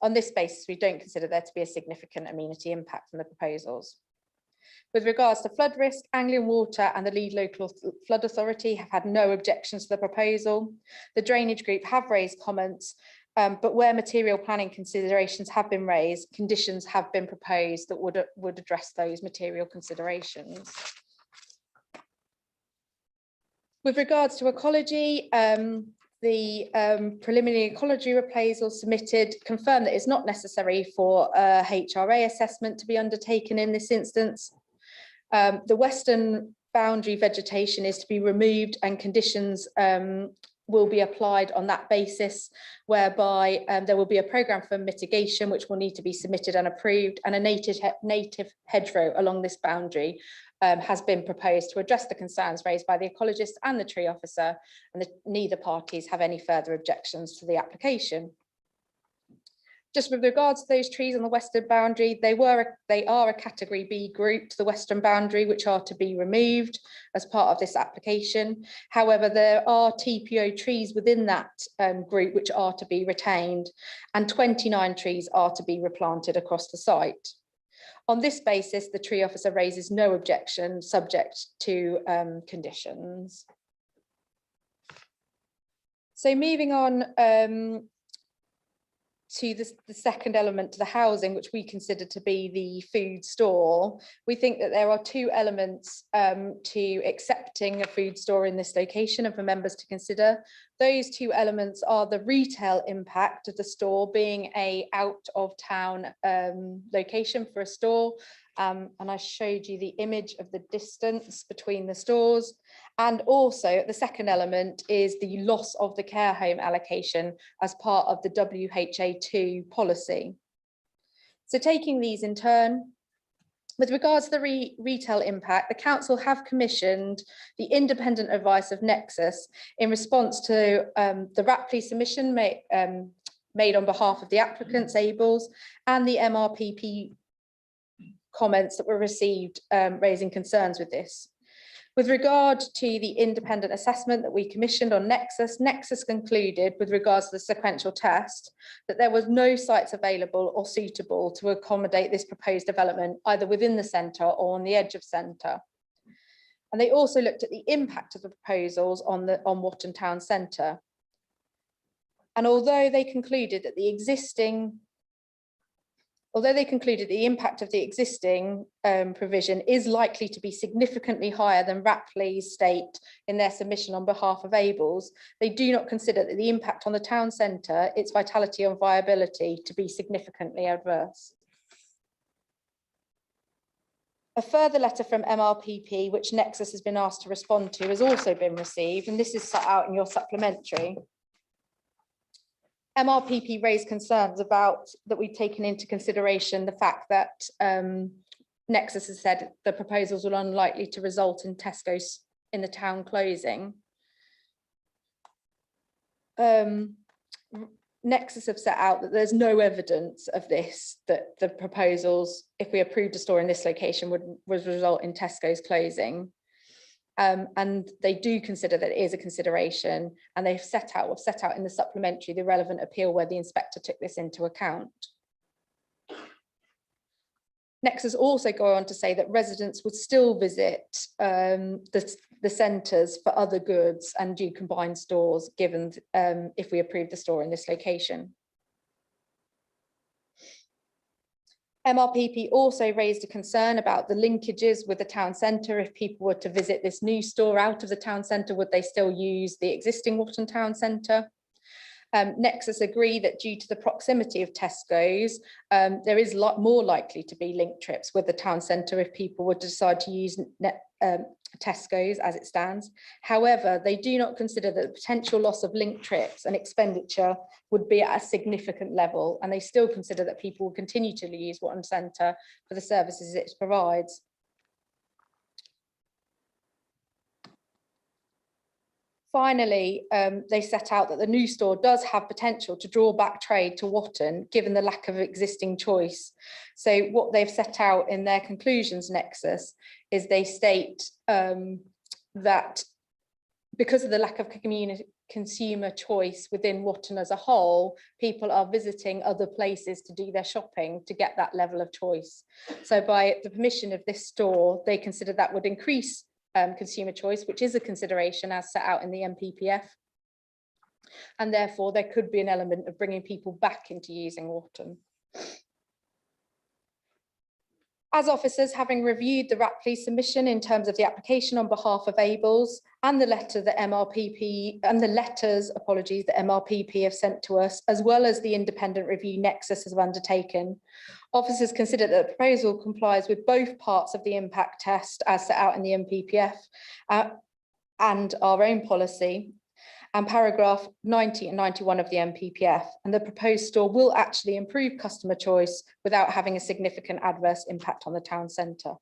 On this basis, we don't consider there to be a significant amenity impact from the proposals. With regards to flood risk, Anglian Water and the lead local flood authority have had no objections to the proposal. The drainage group have raised comments, but where material planning considerations have been raised, conditions have been proposed that would address those material considerations. With regards to ecology, the preliminary ecology appraisal submitted confirmed that it's not necessary for a HRA assessment to be undertaken in this instance. The western boundary vegetation is to be removed, and conditions will be applied on that basis, whereby there will be a programme for mitigation which will need to be submitted and approved, and a native hedgerow along this boundary has been proposed to address the concerns raised by the ecologist and the tree officer, and neither parties have any further objections to the application. Just with regards to those trees on the western boundary, they are a category B group to the western boundary, which are to be removed as part of this application. However, there are TPO trees within that group which are to be retained, and 29 trees are to be replanted across the site. On this basis, the tree officer raises no objection subject to conditions. So moving on to the second element, to the housing, which we consider to be the food store. We think that there are two elements to accepting a food store in this location and for members to consider. Those two elements are the retail impact of the store being a out of town location for a store. And I showed you the image of the distance between the stores. And also the second element is the loss of the care home allocation as part of the WHA2 policy. So taking these in turn, with regards to the retail impact, the council have commissioned the independent advice of Nexus in response to the Rapley submission made on behalf of the applicants, Ables, and the MRPP comments that were received raising concerns with this. With regard to the independent assessment that we commissioned on Nexus, Nexus concluded with regards to the sequential test that there was no sites available or suitable to accommodate this proposed development either within the centre or on the edge of centre. And they also looked at the impact of the proposals on Watton town centre. And although they concluded that the impact of the existing provision is likely to be significantly higher than Rapley's state in their submission on behalf of Ables, they do not consider that the impact on the town centre, its vitality and viability, to be significantly adverse. A further letter from MRPP, which Nexus has been asked to respond to, has also been received, and this is set out in your supplementary. MRPP raised concerns about that we've taken into consideration the fact that Nexus has said the proposals are unlikely to result in Tesco's in the town closing. Nexus have set out that there's no evidence of this, that the proposals, if we approved a store in this location, would result in Tesco's closing. And they do consider that it is a consideration, and they've set out in the supplementary the relevant appeal where the inspector took this into account. Nexus also go on to say that residents would still visit the centres for other goods and do combined stores, given if we approve the store in this location. MRPP also raised a concern about the linkages with the town centre. If people were to visit this new store out of the town centre, would they still use the existing Watton town centre? Nexus agree that due to the proximity of Tesco's, there is more likely to be link trips with the town centre if people would decide to use Tesco's as it stands. However, they do not consider that the potential loss of link trips and expenditure would be at a significant level, and they still consider that people will continue to use Watton Centre for the services it provides. Finally, they set out that the new store does have potential to draw back trade to Watton, given the lack of existing choice. So what they've set out in their conclusions nexus is they state that because of the lack of consumer choice within Watton as a whole, people are visiting other places to do their shopping to get that level of choice. So by the permission of this store, they consider that would increase consumer choice, which is a consideration as set out in the MPPF. And therefore, there could be an element of bringing people back into using Watton. As officers, having reviewed the Rapley submission in terms of the application on behalf of Ables and the letter that MRPP and the letters, apologies, that MRPP have sent to us, as well as the independent review Nexus has undertaken, officers consider that the proposal complies with both parts of the impact test as set out in the MPPF and our own policy, and paragraph 90 and 91 of the MPPF, and the proposed store will actually improve customer choice without having a significant adverse impact on the town centre.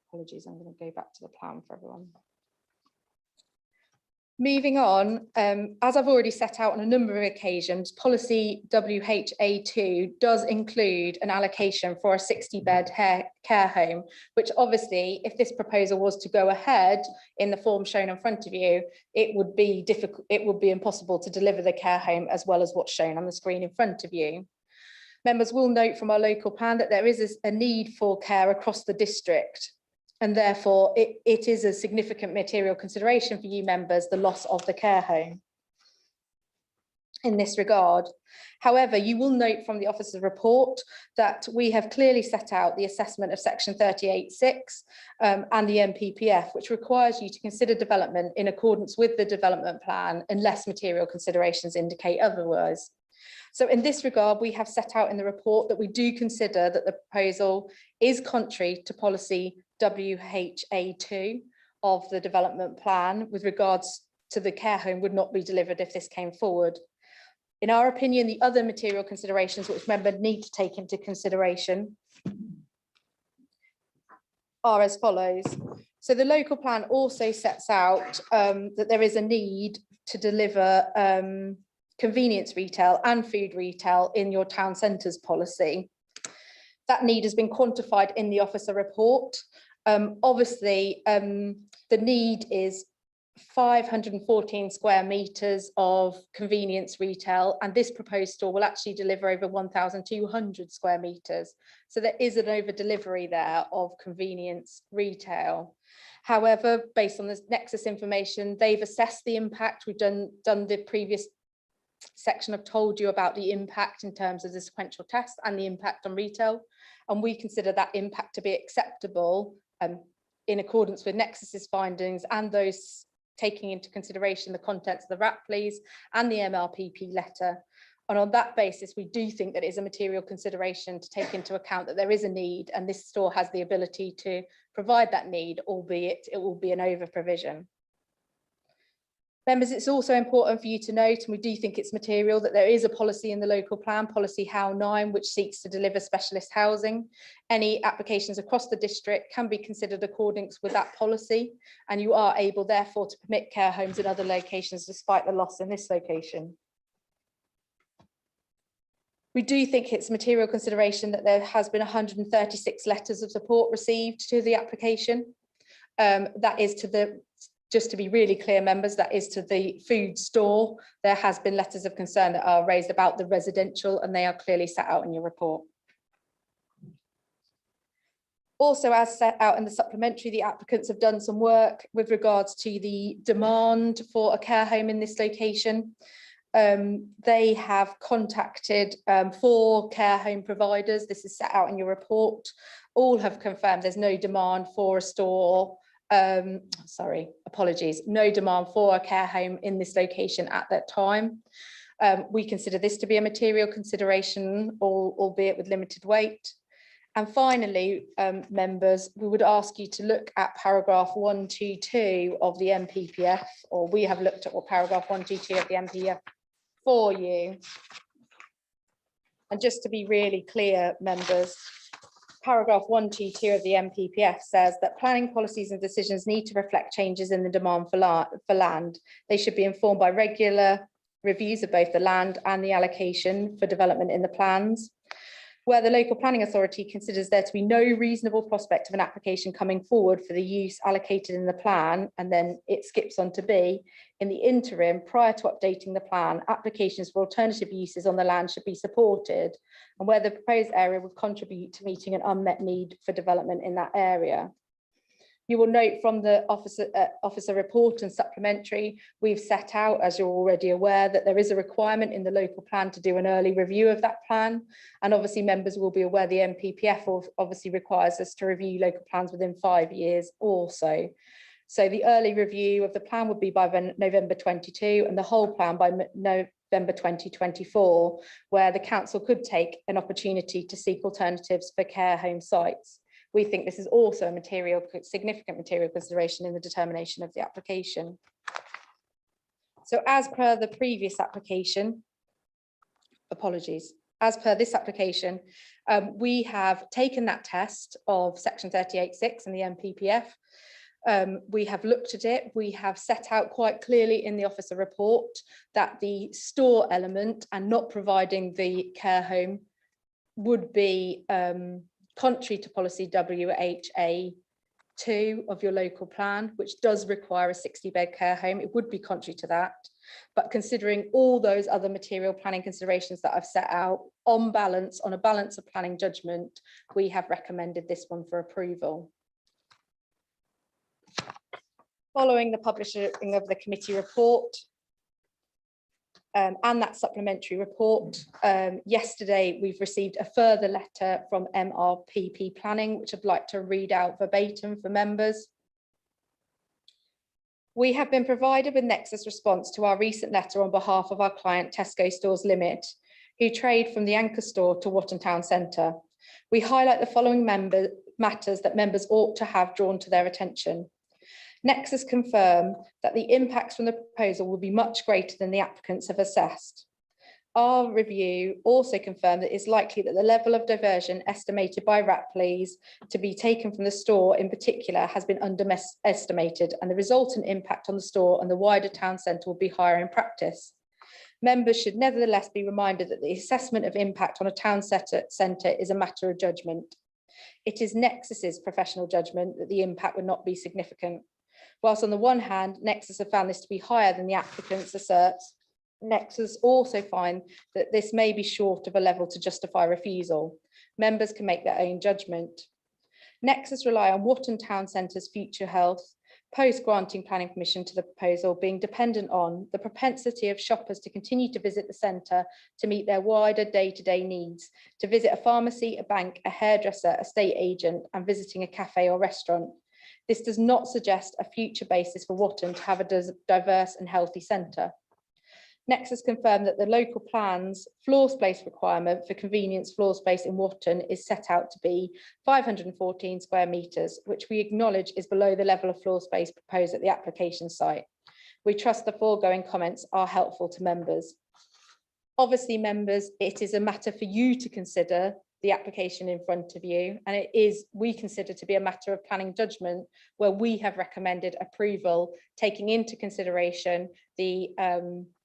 Apologies, I'm going to go back to the plan for everyone. Moving on, as I've already set out on a number of occasions, policy WHA2 does include an allocation for a 60-bed care home, which obviously, if this proposal was to go ahead in the form shown in front of you, it would be difficult, it would be impossible to deliver the care home as well as what's shown on the screen in front of you. Members will note from our local plan that there is a need for care across the district. And therefore, it is a significant material consideration for you members, the loss of the care home in this regard. However, you will note from the officer's report that we have clearly set out the assessment of section 38.6 and the MPPF, which requires you to consider development in accordance with the development plan unless material considerations indicate otherwise. So in this regard, we have set out in the report that we do consider that the proposal is contrary to policy WHA2 of the development plan with regards to the care home would not be delivered if this came forward. In our opinion, the other material considerations which members need to take into consideration are as follows. So the local plan also sets out that there is a need to deliver convenience retail and food retail in your town centres policy. That need has been quantified in the officer report. Obviously, the need is 514 square metres of convenience retail, and this proposed store will actually deliver over 1,200 square metres. So there is an over delivery there of convenience retail. However, based on this Nexus information, they've assessed the impact. We've done the previous section. I've told you about the impact in terms of the sequential test and the impact on retail, and we consider that impact to be acceptable in accordance with Nexus's findings and those taking into consideration the contents of the Rapleys and the MRPP letter. And on that basis, we do think that it is a material consideration to take into account that there is a need and this store has the ability to provide that need, albeit it will be an over provision. Members, it's also important for you to note, and we do think it's material, that there is a policy in the local plan, policy HOW 9, which seeks to deliver specialist housing. Any applications across the district can be considered accordance with that policy, and you are able therefore to permit care homes in other locations despite the loss in this location. We do think it's material consideration that there has been 136 letters of support received to the application. That is to the, just to be really clear, members, that is to the food store. There has been letters of concern that are raised about the residential, and they are clearly set out in your report. Also, as set out in the supplementary, the applicants have done some work with regards to the demand for a care home in this location. They have contacted 4 care home providers. This is set out in your report. All have confirmed there's no demand for a store. Sorry, apologies. No demand for a care home in this location at that time. We consider this to be a material consideration, albeit with limited weight. And finally, members, we would ask you to look at paragraph 122 of the MPPF, or we have looked at what paragraph 122 of the MPPF for you. And just to be really clear, members, paragraph 122 of the MPPF says that planning policies and decisions need to reflect changes in the demand for land. They should be informed by regular reviews of both the land and the allocation for development in the plans. Where the local planning authority considers there to be no reasonable prospect of an application coming forward for the use allocated in the plan, and then it skips on to B, in the interim, prior to updating the plan, applications for alternative uses on the land should be supported, and where the proposed area would contribute to meeting an unmet need for development in that area. You will note from the officer report and supplementary, we've set out, as you're already aware, that there is a requirement in the local plan to do an early review of that plan. And obviously members will be aware the MPPF obviously requires us to review local plans within 5 years also. So the early review of the plan would be by November 22 and the whole plan by November 2024, where the council could take an opportunity to seek alternatives for care home sites. We think this is also a significant material consideration in the determination of the application. So as per the previous application, apologies, as per this application, we have taken that test of section 38.6 in the MPPF. We have looked at it. We have set out quite clearly in the officer report that the store element and not providing the care home would be contrary to policy WHA2 of your local plan, which does require a 60-bed care home. It would be contrary to that. But considering all those other material planning considerations that I've set out, on balance, on a balance of planning judgment, we have recommended this one for approval. Following the publishing of the committee report, and that supplementary report, yesterday we've received a further letter from MRPP Planning, which I'd like to read out verbatim for members. We have been provided with Nexus response to our recent letter on behalf of our client Tesco Stores Limit, who trade from the anchor store to Watton Town Centre. We highlight the following matters that members ought to have drawn to their attention. Nexus confirm that the impacts from the proposal will be much greater than the applicants have assessed. Our review also confirmed that it's likely that the level of diversion estimated by Rapley's to be taken from the store in particular has been underestimated, and the resultant impact on the store and the wider town centre will be higher in practice. Members should nevertheless be reminded that the assessment of impact on a town centre is a matter of judgment. It is Nexus's professional judgment that the impact would not be significant. Whilst on the one hand, Nexus have found this to be higher than the applicants asserts, Nexus also find that this may be short of a level to justify refusal. Members can make their own judgment. Nexus rely on Watton Town Centre's future health, post-granting planning permission to the proposal being dependent on the propensity of shoppers to continue to visit the centre to meet their wider day-to-day needs, to visit a pharmacy, a bank, a hairdresser, a estate agent, and visiting a cafe or restaurant. This does not suggest a future basis for Watton to have a diverse and healthy centre. Nexus confirmed that the local plan's floor space requirement for convenience floor space in Watton is set out to be 514 square metres, which we acknowledge is below the level of floor space proposed at the application site. We trust the foregoing comments are helpful to members. Obviously, members, it is a matter for you to consider the application in front of you, and it is, we consider to be a matter of planning judgment, where we have recommended approval, taking into consideration the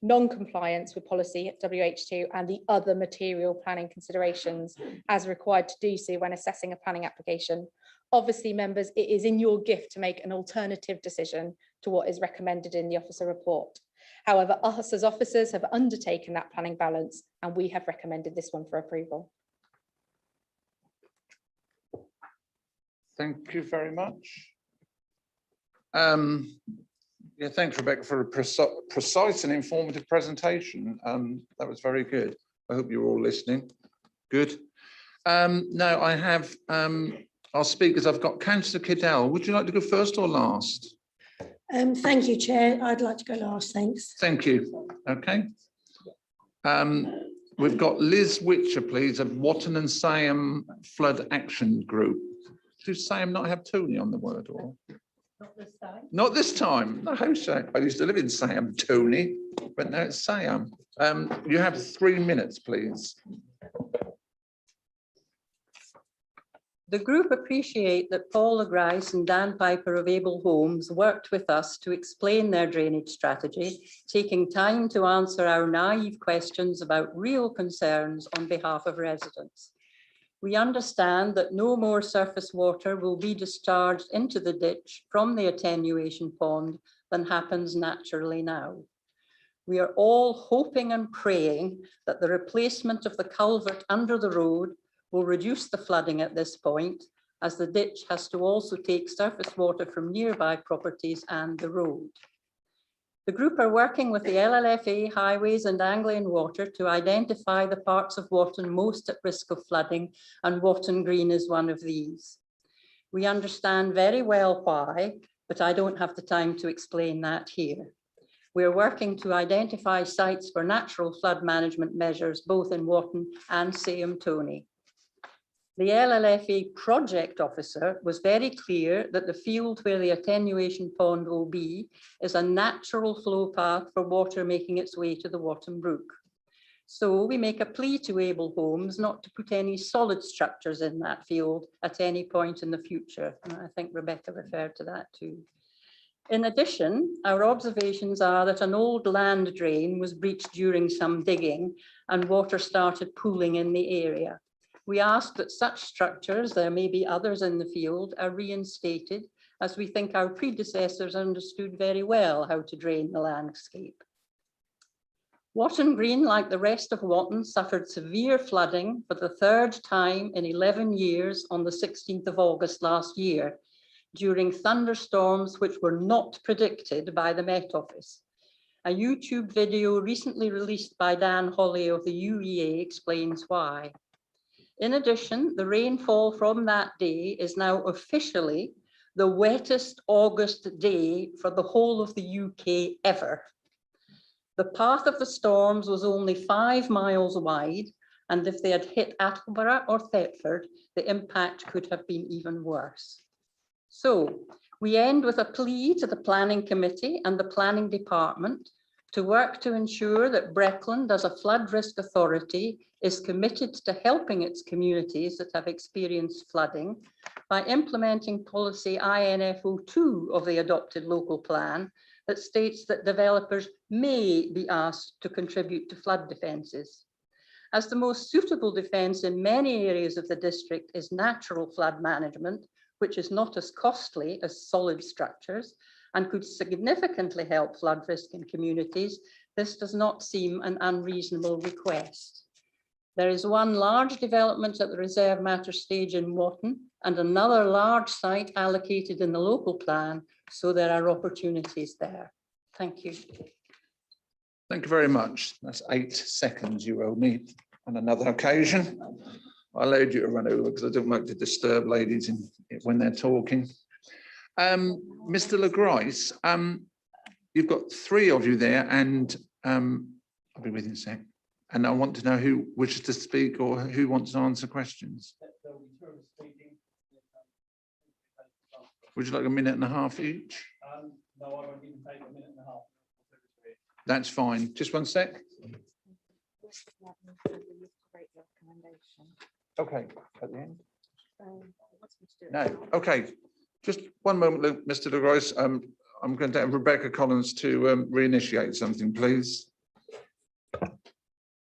non-compliance with policy WH2 and the other material planning considerations as required to do so when assessing a planning application. Obviously, members, it is in your gift to make an alternative decision to what is recommended in the officer report. However, us as officers have undertaken that planning balance, and we have recommended this one for approval. Thank you very much. Yeah, thanks, Rebecca, for a precise and informative presentation. That was very good. I hope you're all listening. Good. Now I have our speakers. I've got Councillor Cadell. Would you like to go first or last? Thank you, Chair. I'd like to go last, thanks. Thank you. Okay. We've got Liz Witcher, please, of Watton and Sayham Flood Action Group. Does Sayham not have Tony on the word, or? Not this time. Not this time. No, I used to live in Sayham, Tony, but now it's Sayham. You have 3 minutes, please. The group appreciate that Paul Grice and Dan Piper of Able Homes worked with us to explain their drainage strategy, taking time to answer our naive questions about real concerns on behalf of residents. We understand that no more surface water will be discharged into the ditch from the attenuation pond than happens naturally now. We are all hoping and praying that the replacement of the culvert under the road will reduce the flooding at this point, as the ditch has to also take surface water from nearby properties and the road. The group are working with the LLFA, Highways and Anglian Water to identify the parts of Watton most at risk of flooding, and Watton Green is one of these. We understand very well why, but I don't have the time to explain that here. We're working to identify sites for natural flood management measures, both in Watton and Sayham Tony. The LLFA project officer was very clear that the field where the attenuation pond will be is a natural flow path for water making its way to the Watton Brook. So we make a plea to Able Homes not to put any solid structures in that field at any point in the future. And I think Rebecca referred to that too. In addition, our observations are that an old land drain was breached during some digging and water started pooling in the area. We ask that such structures, there may be others in the field, are reinstated, as we think our predecessors understood very well how to drain the landscape. Watton Green, like the rest of Watton, suffered severe flooding for the 3rd time in 11 years on the 16th of August last year, during thunderstorms which were not predicted by the Met Office. A YouTube video recently released by Dan Holley of the UEA explains why. In addition, the rainfall from that day is now officially the wettest August day for the whole of the UK ever. The path of the storms was only 5 miles wide, and if they had hit Attleborough or Thetford, the impact could have been even worse. So we end with a plea to the Planning Committee and the Planning Department to work to ensure that Breckland, as a flood risk authority, is committed to helping its communities that have experienced flooding by implementing policy INFO2 of the adopted local plan that states that developers may be asked to contribute to flood defences. As the most suitable defence in many areas of the district is natural flood management, which is not as costly as solid structures and could significantly help flood risk in communities, this does not seem an unreasonable request. There is one large development at the reserve matter stage in Watton and another large site allocated in the local plan, so there are opportunities there. Thank you. Thank you very much. That's 8 seconds you owe me on another occasion. I allowed you to run over because I don't like to disturb ladies when they're talking. Mr. LeGrice, you've got 3 of you there, and I'll be with you in a sec. And I want to know who wishes to speak or who wants to answer questions. Would you like 1.5 minutes each? No, I won't even take 1.5 minutes. That's fine. Just 1 sec. Okay, at the end. No, okay. Just one moment, Mr. De Grois. I'm going to have Rebecca Collins to reinitiate something, please.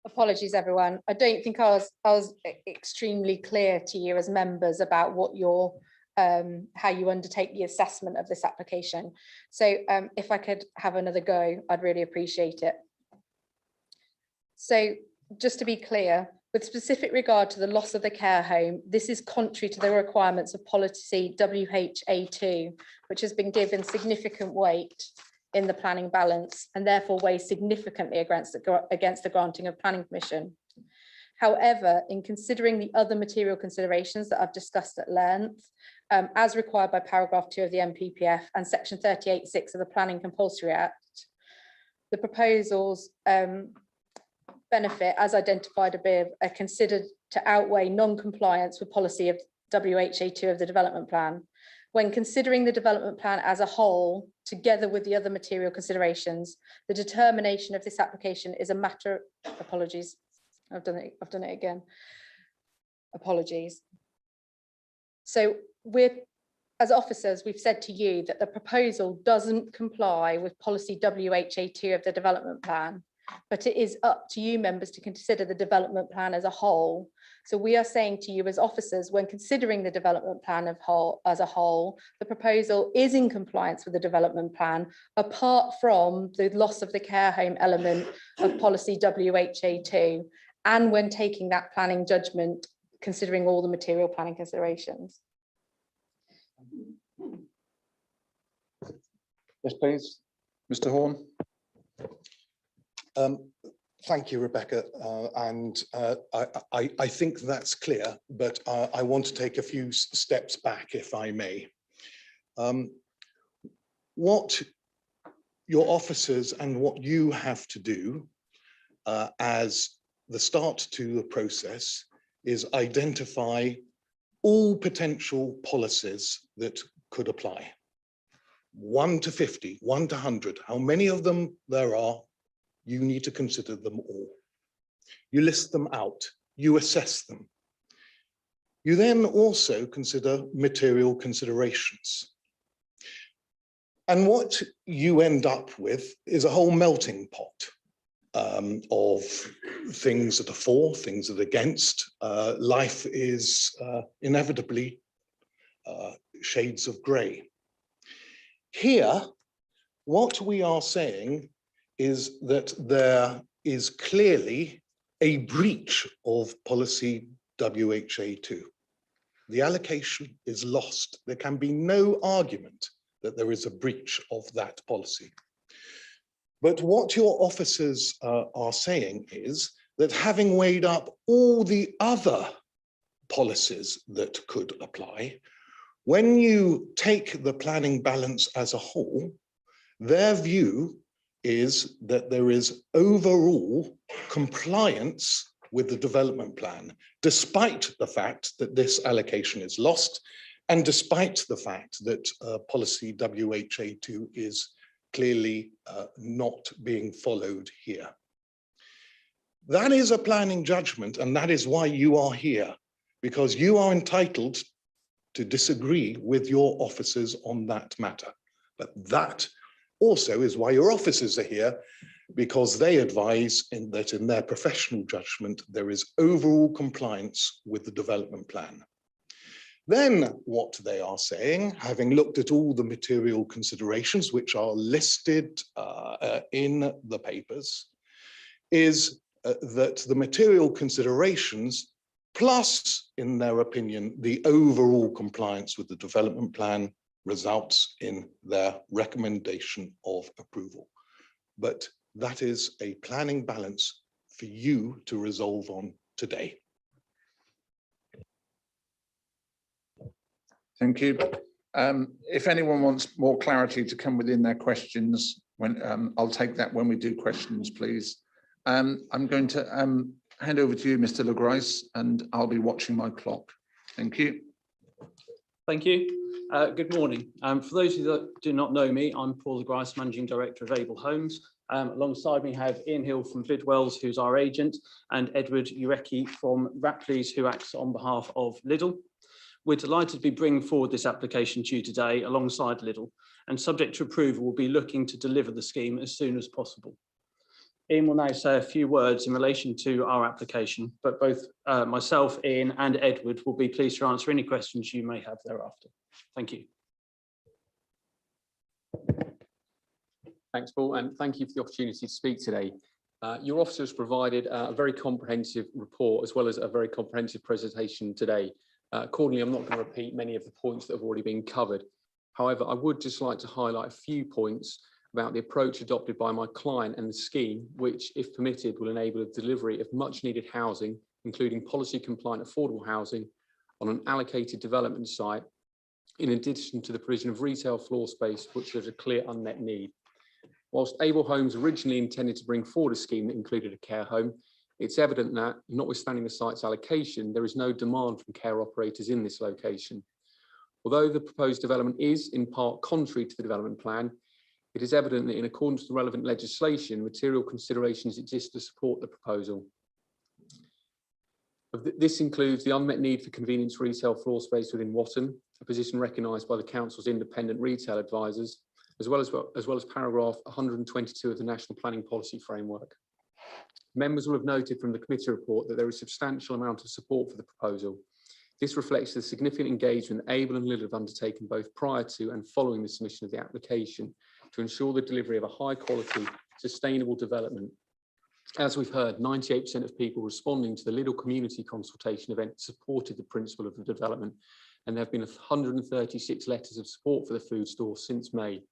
Apologies, everyone. I don't think I was extremely clear to you as members about what your how you undertake the assessment of this application. So if I could have another go, I'd really appreciate it. So just to be clear, with specific regard to the loss of the care home, this is contrary to the requirements of policy WHA2, which has been given significant weight in the planning balance and therefore weighs significantly against the granting of planning permission. However, in considering the other material considerations that I've discussed at length, as required by paragraph 2 of the MPPF and section 38(6) of the Planning Compulsory Act, the proposals benefit, as identified above, are considered to outweigh non-compliance with policy of WHA2 of the development plan. When considering the development plan as a whole, together with the other material considerations, the determination of this application is a matter, apologies, I've done it again. Apologies. So as officers, we've said to you that the proposal doesn't comply with policy WHA2 of the development plan, but it is up to you members to consider the development plan as a whole. So we are saying to you as officers, when considering the development plan as a whole, the proposal is in compliance with the development plan, apart from the loss of the care home element of policy WHA2, and when taking that planning judgment, considering all the material planning considerations. Yes, please. Mr. Horn. Thank you, Rebecca, I think that's clear, but I want to take a few steps back, if I may. What your officers and what you have to do as the start to the process is identify all potential policies that could apply. 1 to 50, 1 to 100, how many of them there are, you need to consider them all. You list them out, you assess them. You then also consider material considerations. And what you end up with is a whole melting pot of things that are for, things that are against. Life is inevitably shades of grey. Here, what we are saying is that there is clearly a breach of policy WHA2. The allocation is lost. There can be no argument that there is a breach of that policy. But what your officers are saying is that having weighed up all the other policies that could apply, when you take the planning balance as a whole, their view is that there is overall compliance with the development plan, despite the fact that this allocation is lost, and despite the fact that policy WHA2 is clearly not being followed here. That is a planning judgment, and that is why you are here, because you are entitled to disagree with your officers on that matter. But that also is why your officers are here, because they advise that in their professional judgment, there is overall compliance with the development plan. Then what they are saying, having looked at all the material considerations which are listed in the papers, is that the material considerations, plus, in their opinion, the overall compliance with the development plan, results in their recommendation of approval. But that is a planning balance for you to resolve on today. Thank you. If anyone wants more clarity to come within their questions, I'll take that when we do questions, please. I'm going to hand over to you, Mr. Le Grois, and I'll be watching my clock. Thank you. Thank you. Good morning. For those of you that do not know me, I'm Paul Le Grois, Managing Director of Able Homes. Alongside me have Ian Hill from Bidwells, who's our agent, and Edward Urecki from Rapley's, who acts on behalf of Lidl. We're delighted to be bringing forward this application to you today alongside Lidl, and subject to approval, we'll be looking to deliver the scheme as soon as possible. Ian will now say a few words in relation to our application, but both myself, Ian and Edward will be pleased to answer any questions you may have thereafter. Thank you. Thanks, Paul, and thank you for the opportunity to speak today. Your office has provided a very comprehensive report as well as a very comprehensive presentation today. Accordingly, I'm not going to repeat many of the points that have already been covered. However, I would just like to highlight a few points about the approach adopted by my client and the scheme, which, if permitted, will enable the delivery of much needed housing, including policy compliant affordable housing on an allocated development site, in addition to the provision of retail floor space, which is a clear unmet need. Whilst Able Homes originally intended to bring forward a scheme that included a care home, it's evident that, notwithstanding the site's allocation, there is no demand from care operators in this location. Although the proposed development is in part contrary to the development plan, it is evident that in accordance with the relevant legislation, material considerations exist to support the proposal. This includes the unmet need for convenience retail floor space within Watton, a position recognised by the Council's independent retail advisors, as well as paragraph 122 of the National Planning Policy Framework. Members will have noted from the committee report that there is a substantial amount of support for the proposal. This reflects the significant engagement that Able and Lidl have undertaken both prior to and following the submission of the application to ensure the delivery of a high quality, sustainable development. As we've heard, 98% of people responding to the Lidl community consultation event supported the principle of the development, and there have been 136 letters of support for the food store since May.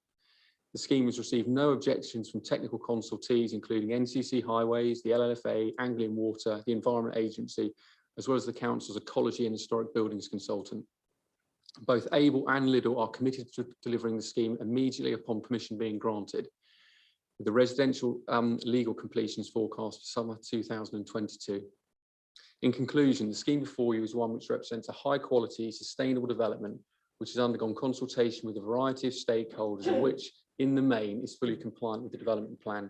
The scheme has received no objections from technical consultees, including NCC Highways, the LLFA, Anglian Water, the Environment Agency, as well as the Council's Ecology and Historic Buildings consultant. Both Able and Lidl are committed to delivering the scheme immediately upon permission being granted, with the residential legal completions forecast for summer 2022. In conclusion, the scheme before you is one which represents a high quality, sustainable development, which has undergone consultation with a variety of stakeholders and which, in the main, is fully compliant with the development plan.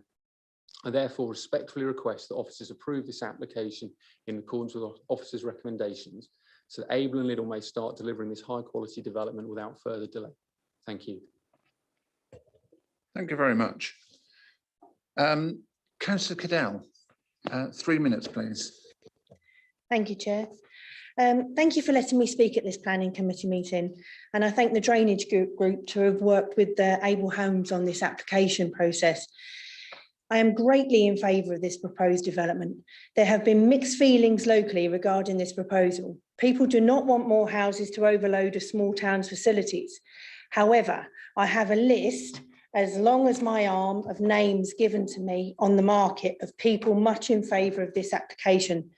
I therefore respectfully request that officers approve this application in accordance with officers' recommendations, so that Able and Lidl may start delivering this high quality development without further delay. Thank you. Thank you very much. Councillor Cadell, 3 minutes, please. Thank you, Chair. Thank you for letting me speak at this planning committee meeting, and I thank the drainage group to have worked with the Able Homes on this application process. I am greatly in favour of this proposed development. There have been mixed feelings locally regarding this proposal. People do not want more houses to overload a small town's facilities. However, I have a list as long as my arm of names given to me on the market of people much in favour of this application.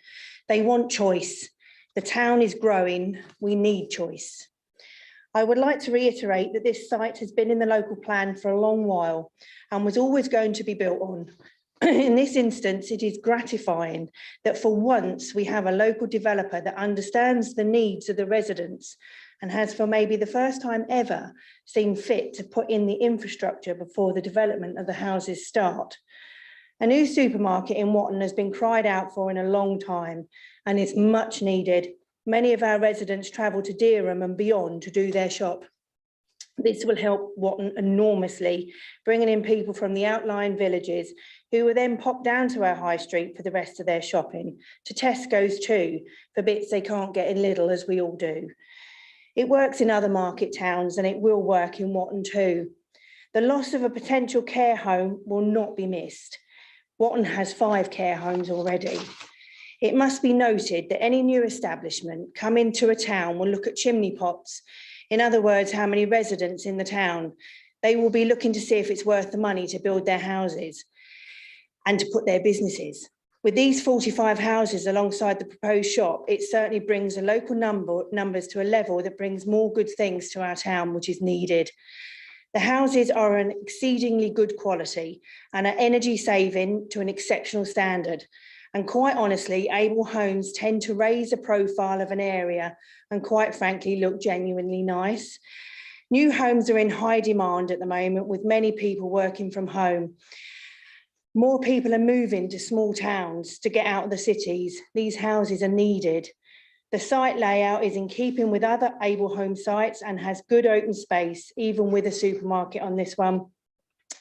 They want choice. The town is growing. We need choice. I would like to reiterate that this site has been in the local plan for a long while and was always going to be built on. In this instance, it is gratifying that for once we have a local developer that understands the needs of the residents and has, for maybe the first time ever, seen fit to put in the infrastructure before the development of the houses start. A new supermarket in Watton has been cried out for in a long time and is much needed. Many of our residents travel to Dereham and beyond to do their shop. This will help Watton enormously, bringing in people from the outlying villages who will then pop down to our high street for the rest of their shopping, to Tesco's too, for bits they can't get in Lidl, as we all do. It works in other market towns and it will work in Watton too. The loss of a potential care home will not be missed. Watton has 5 care homes already. It must be noted that any new establishment coming to a town will look at chimney pots. In other words, how many residents in the town. They will be looking to see if it's worth the money to build their houses and to put their businesses. With these 45 houses alongside the proposed shop, it certainly brings the local numbers to a level that brings more good things to our town, which is needed. The houses are an exceedingly good quality and are energy saving to an exceptional standard. And quite honestly, Able Homes tend to raise the profile of an area and quite frankly look genuinely nice. New homes are in high demand at the moment, with many people working from home. More people are moving to small towns to get out of the cities. These houses are needed. The site layout is in keeping with other able home sites and has good open space, even with a supermarket on this one.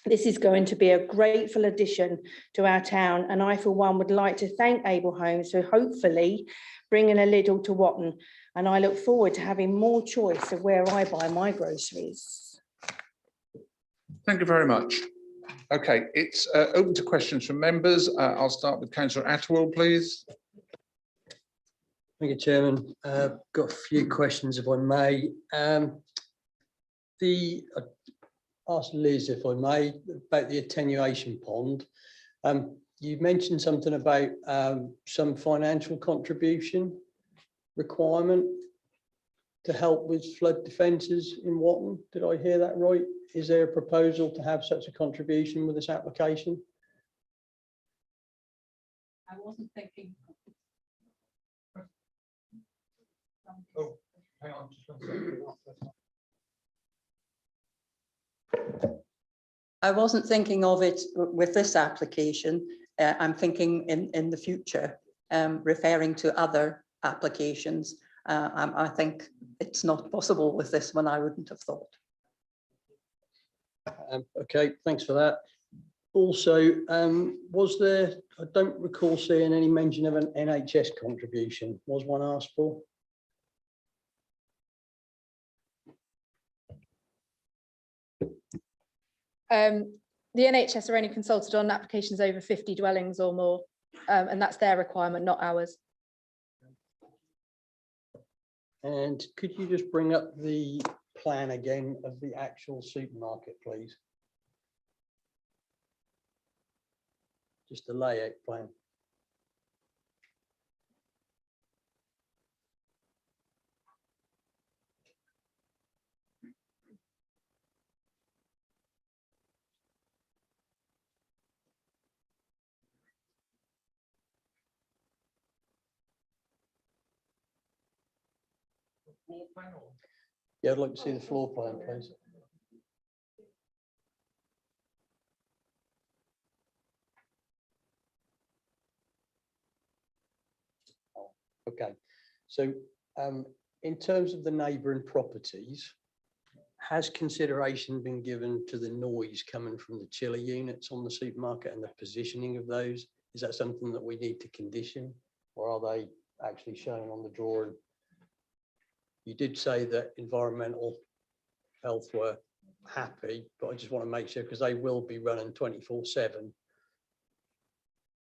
This is going to be a grateful addition to our town, and I, for one, would like to thank Able Homes for hopefully bringing a Lidl to Watton, and I look forward to having more choice of where I buy my groceries. Thank you very much. Okay, it's open to questions from members. I'll start with Councillor Attwell, please. Thank you, Chairman. Got a few questions, if I may. Ask Liz, if I may, about the attenuation pond. You mentioned something about some financial contribution requirement to help with flood defences in Watton. Did I hear that right? Is there a proposal to have such a contribution with this application? I wasn't thinking. Oh, hang on, just 1 second. I wasn't thinking of it with this application. I'm thinking in the future, referring to other applications. I think it's not possible with this one. I wouldn't have thought. Okay, thanks for that. Also, was there, I don't recall seeing any mention of an NHS contribution. Was one asked for? The NHS are only consulted on applications over 50 dwellings or more, and that's their requirement, not ours. And could you just bring up the plan again of the actual supermarket, please? Just the layout plan. Yeah, I'd like to see the floor plan, please. Okay, so in terms of the neighbouring properties, has consideration been given to the noise coming from the chiller units on the supermarket and the positioning of those? Is that something that we need to condition, or are they actually shown on the drawing? You did say that environmental health were happy, but I just want to make sure, because they will be running 24/7,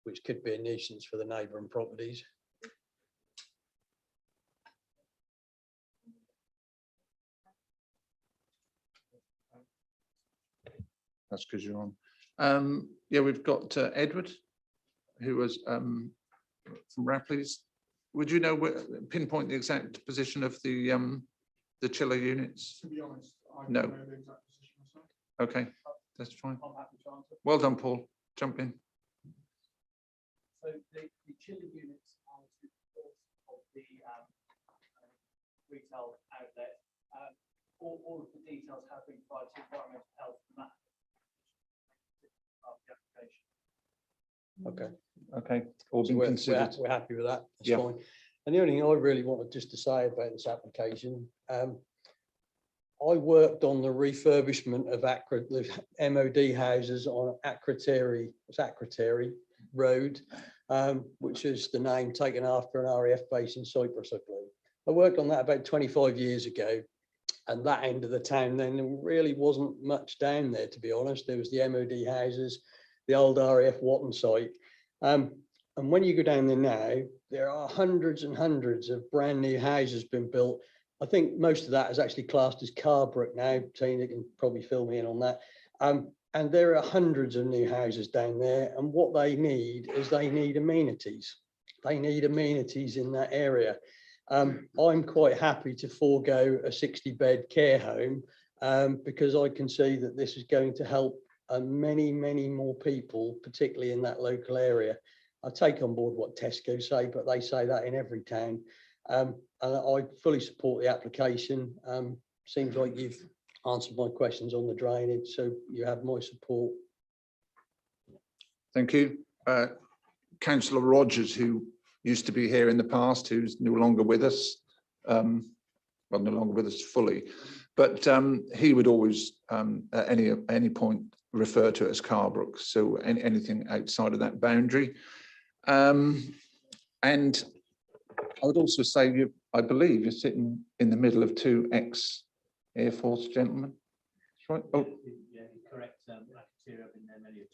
which could be a nuisance for the neighbouring properties. That's because you're on. Yeah, we've got Edward, who was from Rapley's. Would you know pinpoint the exact position of the chiller units? To be honest, I No. don't know the exact position myself. Okay, that's fine. I'm happy to answer. Well done, Paul. Jump in. So the chiller units are to the of the retail outlet. All of the details have been provided to environmental health and that of the application. Okay. Okay, all So been we're considered. happy with that. That's Yeah. fine. And the only thing I really wanted just to say about this application, I worked on the refurbishment of the MOD houses on Akrotiri Road, which is the name taken after an RAF base in Cyprus, I believe. I worked on that about 25 years ago, and that end of the town then there really wasn't much down there, to be honest. There was the MOD houses, the old RAF Watton site. And when you go down there now, there are hundreds and hundreds of brand new houses being built. I think most of that is actually classed as car brick now. Tina can probably fill me in on that. And there are hundreds of new houses down there. And what they need is they need amenities. They need amenities in that area. I'm quite happy to forego a 60-bed care home because I can see that this is going to help many, many more people, particularly in that local area. I take on board what Tesco say, but they say that in every town. And I fully support the application. Seems like you've answered my questions on the drainage, so you have my support. Thank you. Councillor Rogers, who used to be here in the past, who's no longer with us, well, no longer with us fully, but he would always at any point refer to it as Carbrook, so anything outside of that boundary. And I would also say, I believe you're sitting in the middle of two ex-Air Force gentlemen. That's right. Oh. Yeah, correct.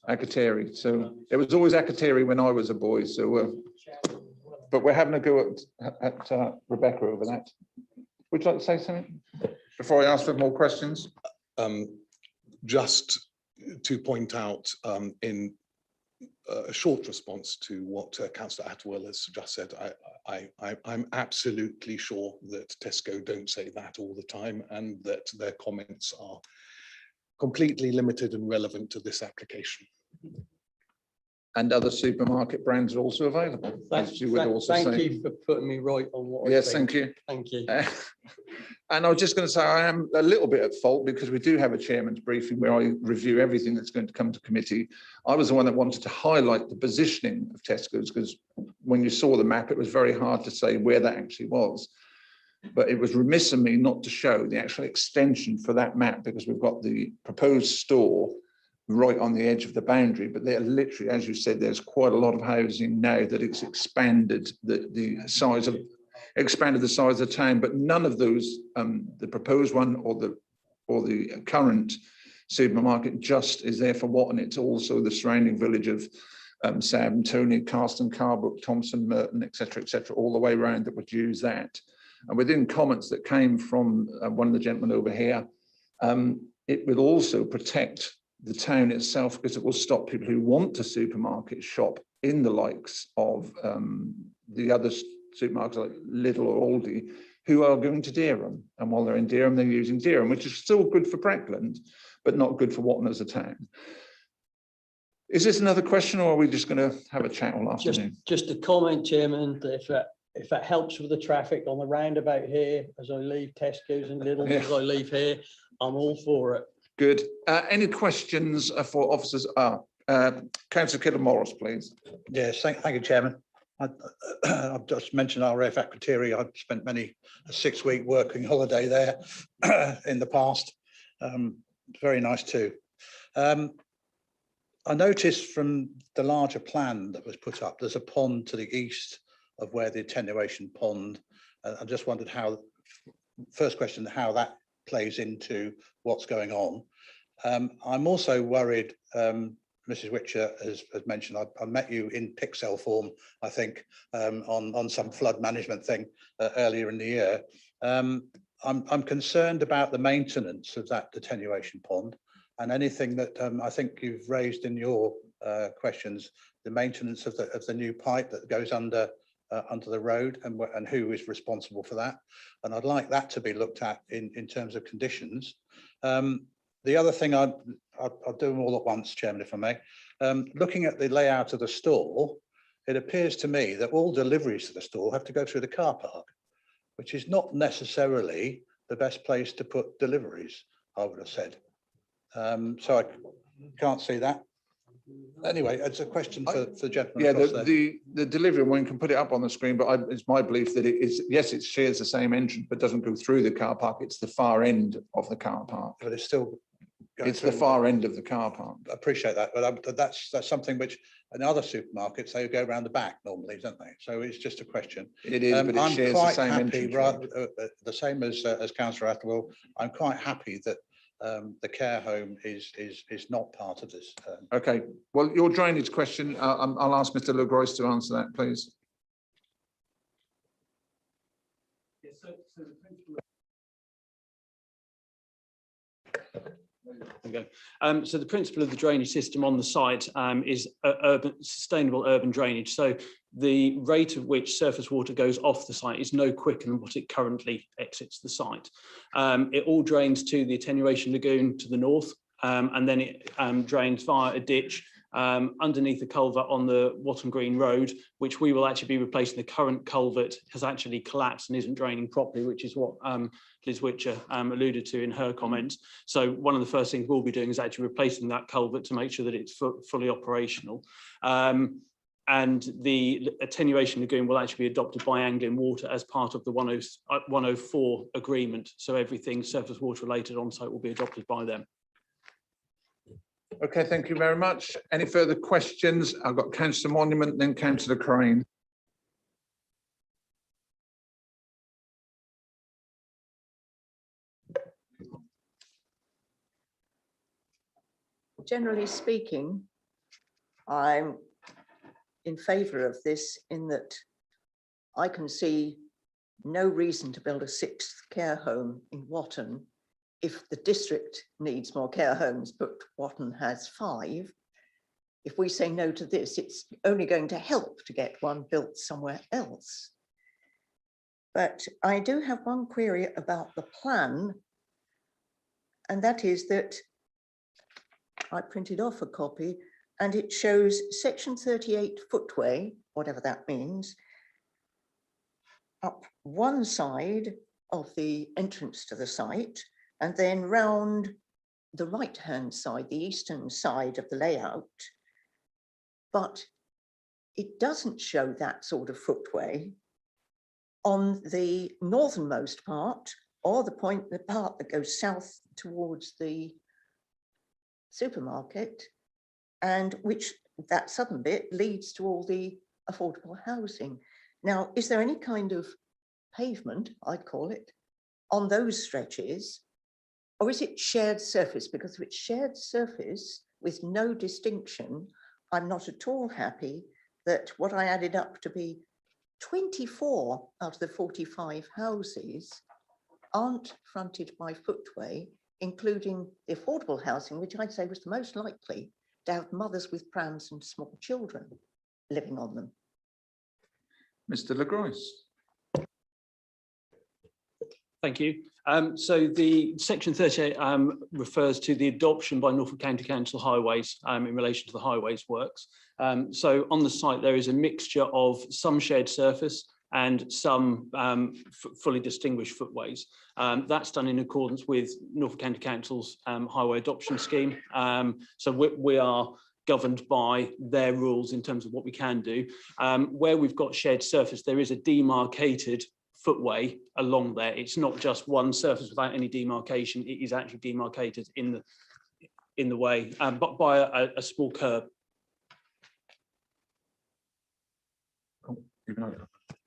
Akateri. So it was always Akateri when I was a boy. So, but we're having a go at Rebecca over that. Would you like to say something before I ask for more questions? Just to point out in a short response to what Councillor Attwell has just said, I'm absolutely sure that Tesco don't say that all the time, and that their comments are completely limited and relevant to this application. And other supermarket brands are also available, as you would also say. Thank you for putting me right on what Yes, I think. thank you. Thank you. And I was just going to say, I am a little bit at fault because we do have a chairman's briefing where I review everything that's going to come to committee. I was the one that wanted to highlight the positioning of Tesco's, because when you saw the map, it was very hard to say where that actually was. But it was remiss of me not to show the actual extension for that map, because we've got the proposed store right on the edge of the boundary, but they're literally, as you said, there's quite a lot of housing now that it's expanded the size of the town, but none of those, the proposed one or the current supermarket just is there for Watton. It's also the surrounding village of Sam, Tony, Carston, Carbrook, Thompson, Merton, etc., all the way around that would use that. And within comments that came from one of the gentlemen over here, it will also protect the town itself, because it will stop people who want to supermarket shop in the likes of the other supermarkets like Lidl or Aldi, who are going to Dereham. And while they're in Dereham, they're using Dereham, which is still good for Breckland, but not good for Watton as a town. Is this another question, or are we just going to have a chat all afternoon? Just a comment, Chairman, that if that helps with the traffic on the roundabout here, as I leave Tesco's and Lidl, as I leave here, I'm all for it. Good. Any questions for officers? Councillor Kidder Morris, please. Yes, thank you, Chairman. I've just mentioned RAF Aquateri. I've spent many a 6-week working holiday there in the past. Very nice too. I noticed from the larger plan that was put up, there's a pond to the east of where the attenuation pond. I just wondered how, first question, how that plays into what's going on. I'm also worried, Mrs. Witcher has mentioned, I met you in Pixel form, I think, on some flood management thing earlier in the year. I'm concerned about the maintenance of that attenuation pond, and anything that I think you've raised in your questions, the maintenance of the new pipe that goes under the road, and who is responsible for that. And I'd like that to be looked at in terms of conditions. The other thing, I'll do them all at once, Chairman, if I may. Looking at the layout of the store, it appears to me that all deliveries to the store have to go through the car park, which is not necessarily the best place to put deliveries, I would have said. So I can't see that. Anyway, it's a question for the gentleman. Yeah, the delivery one can put it up on the screen, but it's my belief that it is, yes, it shares the same entrance, but doesn't go through the car park. It's the far end of the car park. But it's still. It's the far end of the car park. I appreciate that, but that's something which in other supermarkets they go around the back normally, don't they? So it's just a question. It is, but it shares the same entrance. The same as Councillor Attwell. I'm quite happy that the care home is not part of this. Okay, well, your drainage question, I'll ask Mr. Le Grois to answer that, please. Yes, so the principle. Okay. So the principle of the drainage system on the site is sustainable urban drainage. So the rate at which surface water goes off the site is no quicker than what it currently exits the site. It all drains to the attenuation lagoon to the north, and then it drains via a ditch underneath the culvert on the Watton Green Road, which we will actually be replacing. The current culvert has actually collapsed and isn't draining properly, which is what Liz Witcher alluded to in her comments. So one of the first things we'll be doing is actually replacing that culvert to make sure that it's fully operational. And the attenuation lagoon will actually be adopted by Anglian Water as part of the 104 agreement. So everything surface water related on site will be adopted by them. Okay, thank you very much. Any further questions? I've got Councillor Monument, then Councillor Crane. Generally speaking, I'm in favour of this in that I can see no reason to build a 6th care home in Watton if the district needs more care homes, but Watton has 5. If we say no to this, it's only going to help to get one built somewhere else. But I do have one query about the plan, and that is that I printed off a copy and it shows section 38 footway, whatever that means, up one side of the entrance to the site and then round the right-hand side, the eastern side of the layout. But it doesn't show that sort of footway on the northernmost part or the part that goes south towards the supermarket, and which that southern bit leads to all the affordable housing. Now, is there any kind of pavement, I'd call it, on those stretches, or is it shared surface? Because if it's shared surface with no distinction, I'm not at all happy that what I added up to be 24 out of the 45 houses aren't fronted by footway, including the affordable housing, which I'd say was the most likely to have mothers with prams and small children living on them. Mr. LaGroisse. Thank you. So the section 38 refers to the adoption by Norfolk County Council highways in relation to the highways works. So on the site, there is a mixture of some shared surface and some fully distinguished footways. That's done in accordance with Norfolk County Council's highway adoption scheme. So we are governed by their rules in terms of what we can do. Where we've got shared surface, there is a demarcated footway along there. It's not just one surface without any demarcation. It is actually demarcated in the way, but by a small curb.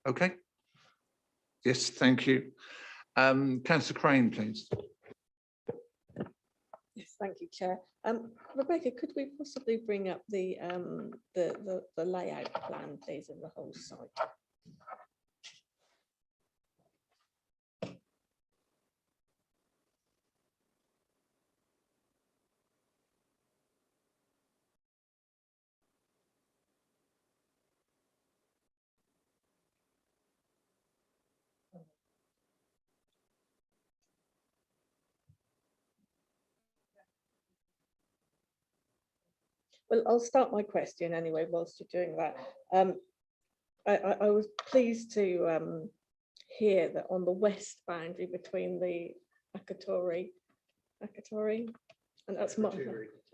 Okay. Yes, thank you. Councillor Crane, please. Yes, thank you, Chair. Rebecca, could we possibly bring up the layout plan, please, of the whole site? Well, I'll start my question anyway whilst you're doing that. I was pleased to hear that on the west boundary between the Akatori, and that's my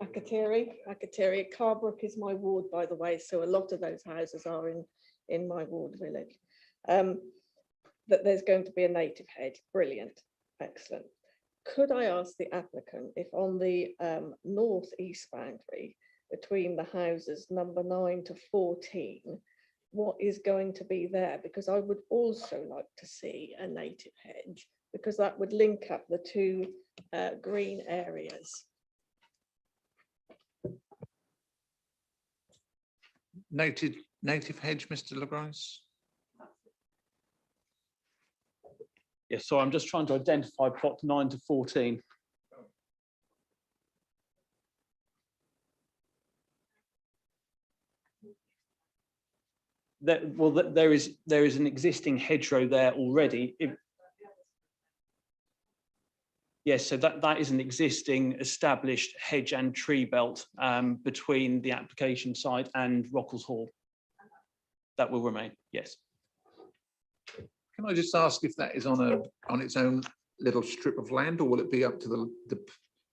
Akatiri. Carbrook is my ward, by the way, so a lot of those houses are in my ward village. That there's going to be a native hedge. Brilliant, excellent. Could I ask the applicant if on the northeast boundary between the houses number 9 to 14, what is going to be there? Because I would also like to see a native hedge, because that would link up the two green areas. Native hedge, Mr. LaGroisse. Yes, so I'm just trying to identify plot 9 to 14. There is an existing hedgerow there already. Yes, so that is an existing established hedge and tree belt between the application site and Rockles Hall. That will remain, yes. Can I just ask if that is on its own little strip of land, or will it be up to the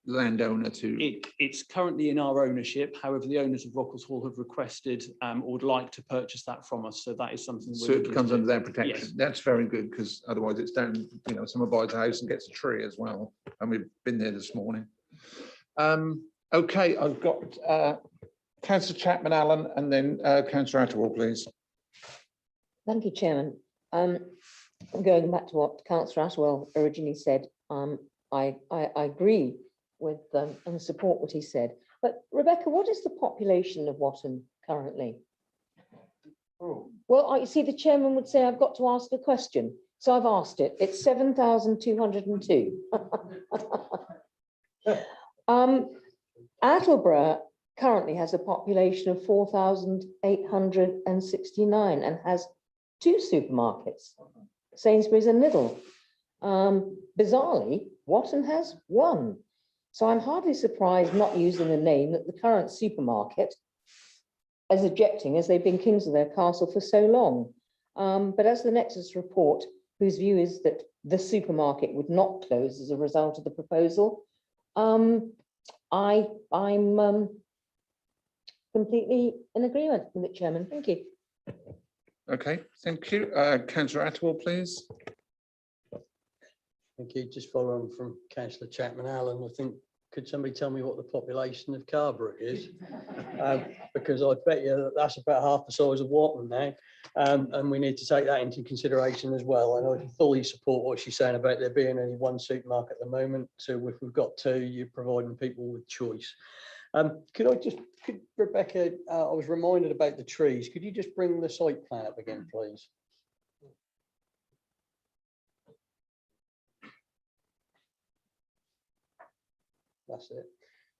landowner to? It's currently in our ownership. However, the owners of Rockles Hall have requested or would like to purchase that from us. So that is something. So it comes under their protection. Yes. That's very good, because otherwise it's down, you know, someone buys a house and gets a tree as well. And we've been there this morning. Okay, I've got Councillor Chapman Allen and then Councillor Attawell, please. Thank you, Chairman. Going back to what Councillor Attawell originally said, I agree with and support what he said. But Rebecca, what is the population of Watton currently? Oh. Well, you see, the chairman would say I've got to ask a question, so I've asked it. It's 7,202. Attleborough currently has a population of 4,869 and has 2 supermarkets, Sainsbury's and Lidl. Bizarrely, Watton has 1. So I'm hardly surprised, not using the name, that the current supermarket is objecting, as they've been kings of their castle for so long. But as the Nexus report, whose view is that the supermarket would not close as a result of the proposal, I'm completely in agreement with it, Chairman. Thank you. Okay, thank you. Councillor Attawell, please. Thank you. Just following from Councillor Chapman Allen, I think, could somebody tell me what the population of Carrbrook is? Because I bet you that's about half the size of Watton now. And we need to take that into consideration as well. And I fully support what she's saying about there being only 1 supermarket at the moment. So if we've got 2, you're providing people with choice. Could Rebecca, I was reminded about the trees. Could you just bring the site plan up again, please? That's it.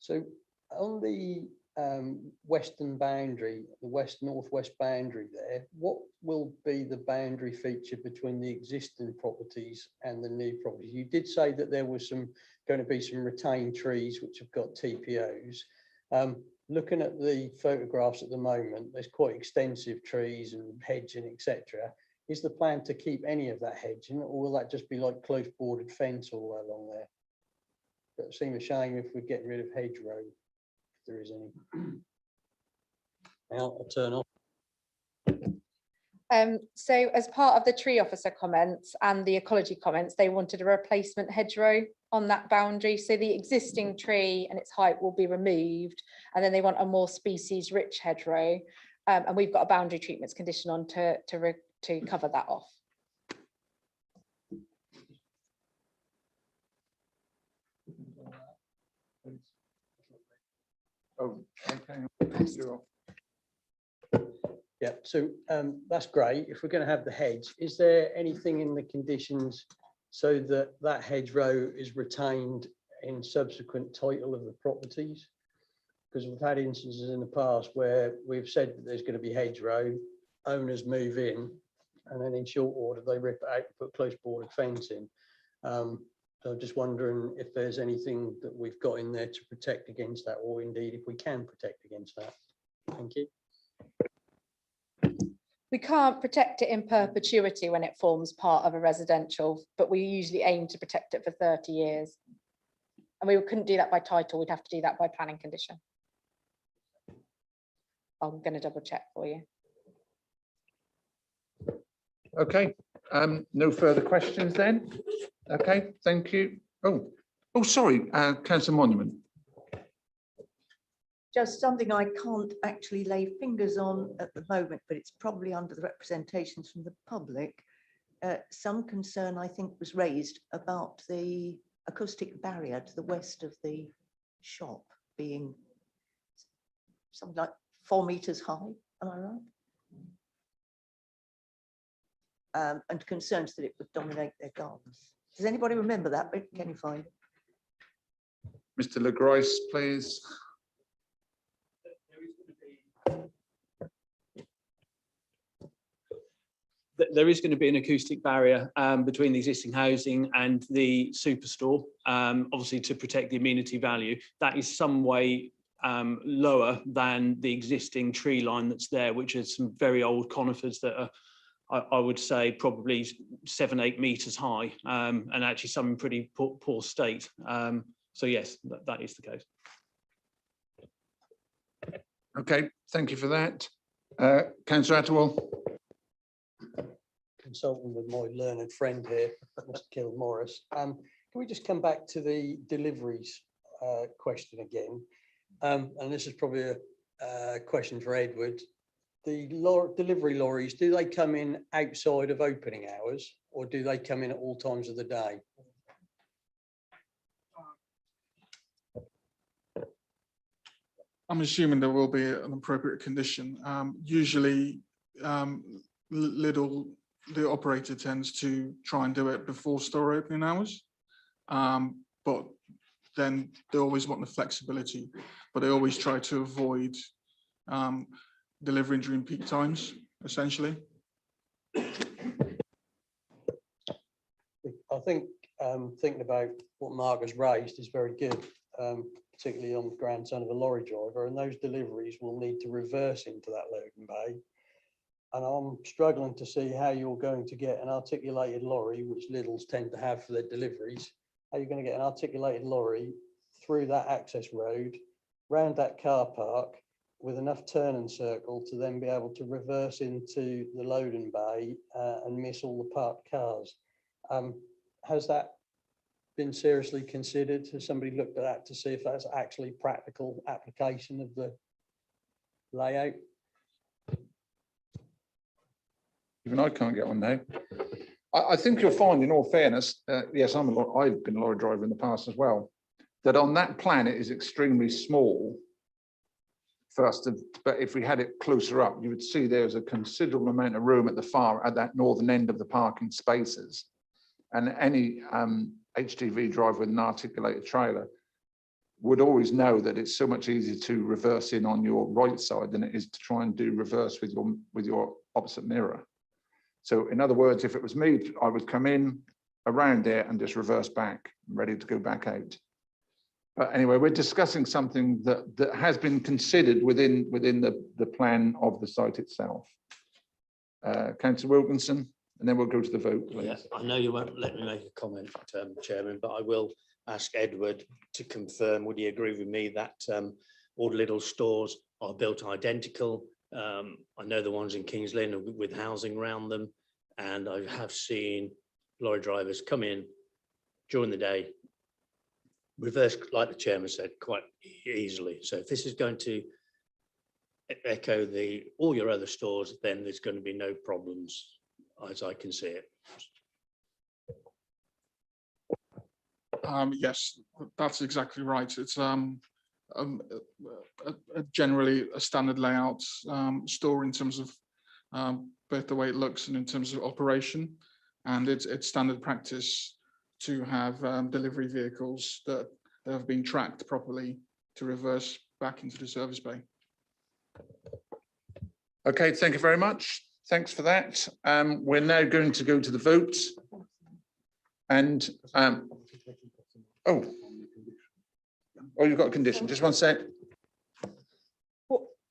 So on the western boundary, the northwest boundary there, what will be the boundary feature between the existing properties and the new properties? You did say that there was going to be some retained trees which have got TPOs. Looking at the photographs at the moment, there's quite extensive trees and hedging, etc. Is the plan to keep any of that hedging, or will that just be like close bordered fence all the way along there? It would seem a shame if we're getting rid of hedgerow, if there is any. Now I'll turn off. So as part of the tree officer comments and the ecology comments, they wanted a replacement hedgerow on that boundary. So the existing tree and its height will be removed, and then they want a more species rich hedgerow. And we've got a boundary treatments condition on to cover that off. Oh, okay. Yeah, so that's great. If we're going to have the hedge, is there anything in the conditions so that that hedgerow is retained in subsequent title of the properties? Because we've had instances in the past where we've said that there's going to be hedgerow, owners move in, and then in short order they rip it out and put close bordered fence in. So I'm just wondering if there's anything that we've got in there to protect against that, or indeed if we can protect against that. Thank you. We can't protect it in perpetuity when it forms part of a residential, but we usually aim to protect it for 30 years. And we couldn't do that by title, we'd have to do that by planning condition. I'm going to double check for you. Okay, no further questions then. Okay, thank you. Oh, sorry, Councillor Monument. Just something I can't actually lay fingers on at the moment, but it's probably under the representations from the public. Some concern, I think, was raised about the acoustic barrier to the west of the shop being something like 4 meters high. Am I right? And concerns that it would dominate their gardens. Does anybody remember that? Can you find it? Mr. Legrois, please. there is going to be an acoustic barrier between the existing housing and the superstore, obviously to protect the amenity value. That is some way lower than the existing tree line that's there, which is some very old conifers that are, I would say, probably 7-8 meters high, and actually some in pretty poor state. So yes, that is the case. Okay, thank you for that. Councillor Attawell. Consulting with my learned friend here, Mr. Kilmorris. Can we just come back to the deliveries question again? And this is probably a question for Edward. The delivery lorries, do they come in outside of opening hours, or do they come in at all times of the day? I'm assuming there will be an appropriate condition. Usually, Lidl, the operator tends to try and do it before store opening hours, but then they always want the flexibility, but they always try to avoid delivering during peak times, essentially. I think thinking about what Mark has raised is very good, particularly on the grandson of a lorry driver, and those deliveries will need to reverse into that loading bay. And I'm struggling to see how you're going to get an articulated lorry, which Lidl's tend to have for their deliveries, how you're going to get an articulated lorry through that access road, round that car park, with enough turn and circle to then be able to reverse into the loading bay and miss all the parked cars. Has that been seriously considered? Has somebody looked at that to see if that's actually practical application of the layout? Even I can't get on now. I think you'll find, in all fairness, yes, I've been a lorry driver in the past as well, that on that plan it is extremely small for us to, but if we had it closer up, you would see there's a considerable amount of room at that northern end of the parking spaces. And any HGV driver with an articulated trailer would always know that it's so much easier to reverse in on your right side than it is to try and do reverse with your opposite mirror. So in other words, if it was me, I would come in around there and just reverse back, ready to go back out. But anyway, we're discussing something that has been considered within the plan of the site itself. Councillor Wilkinson, and then we'll go to the vote, please. Yeah, I know you won't let me make a comment, Chairman, but I will ask Edward to confirm, would he agree with me that all Lidl stores are built identical? I know the ones in Kings Lynn with housing around them, and I have seen lorry drivers come in during the day, reverse, like the chairman said, quite easily. So if this is going to echo all your other stores, then there's going to be no problems as I can see it. Yes, that's exactly right. It's generally a standard layout store in terms of both the way it looks and in terms of operation, and it's standard practice to have delivery vehicles that have been tracked properly to reverse back into the service bay. Okay, thank you very much. Thanks for that. We're now going to go to the vote. And oh, you've got a condition. Just 1 sec.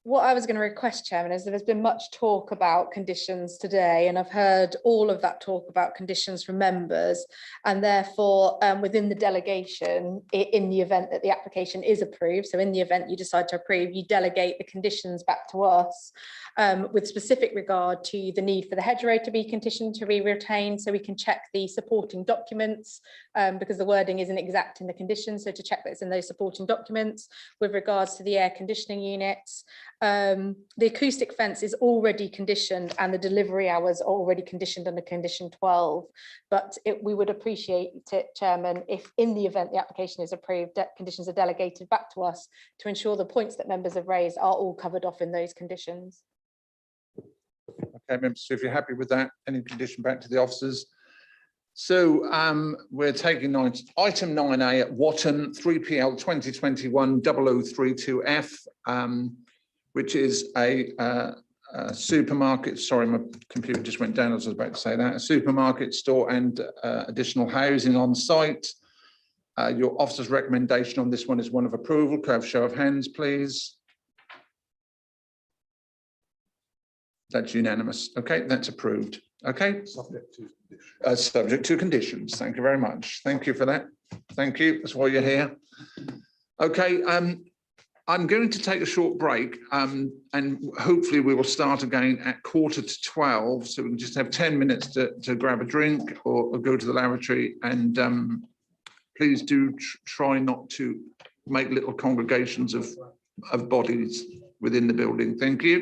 What I was going to request, Chairman, is that there's been much talk about conditions today, and I've heard all of that talk about conditions from members, and therefore within the delegation, in the event that the application is approved, so in the event you decide to approve, you delegate the conditions back to us with specific regard to the need for the hedgerow to be conditioned to be retained, so we can check the supporting documents because the wording isn't exact in the conditions, so to check that it's in those supporting documents. With regards to the air conditioning units, the acoustic fence is already conditioned and the delivery hours are already conditioned under condition 12, but we would appreciate it, Chairman, if in the event the application is approved, conditions are delegated back to us to ensure the points that members have raised are all covered off in those conditions. Okay, members, so if you're happy with that, any condition back to the officers. So we're taking item 9A at Watton, 3PL 2021 0032F, which is a Supermarket, sorry, my computer just went down as I was about to say that. A supermarket store and additional housing on site. Your officer's recommendation on this one is one of approval. Could I have a show of hands, please? That's unanimous. Okay, that's approved. Okay. Subject to conditions. Subject to conditions. Thank you very much. Thank you for that. Thank you. That's why you're here. Okay. I'm going to take a short break and hopefully we will start again at 11:45. So we can just have 10 minutes to grab a drink or go to the lavatory, and please do try not to make little congregations of bodies within the building. Thank you.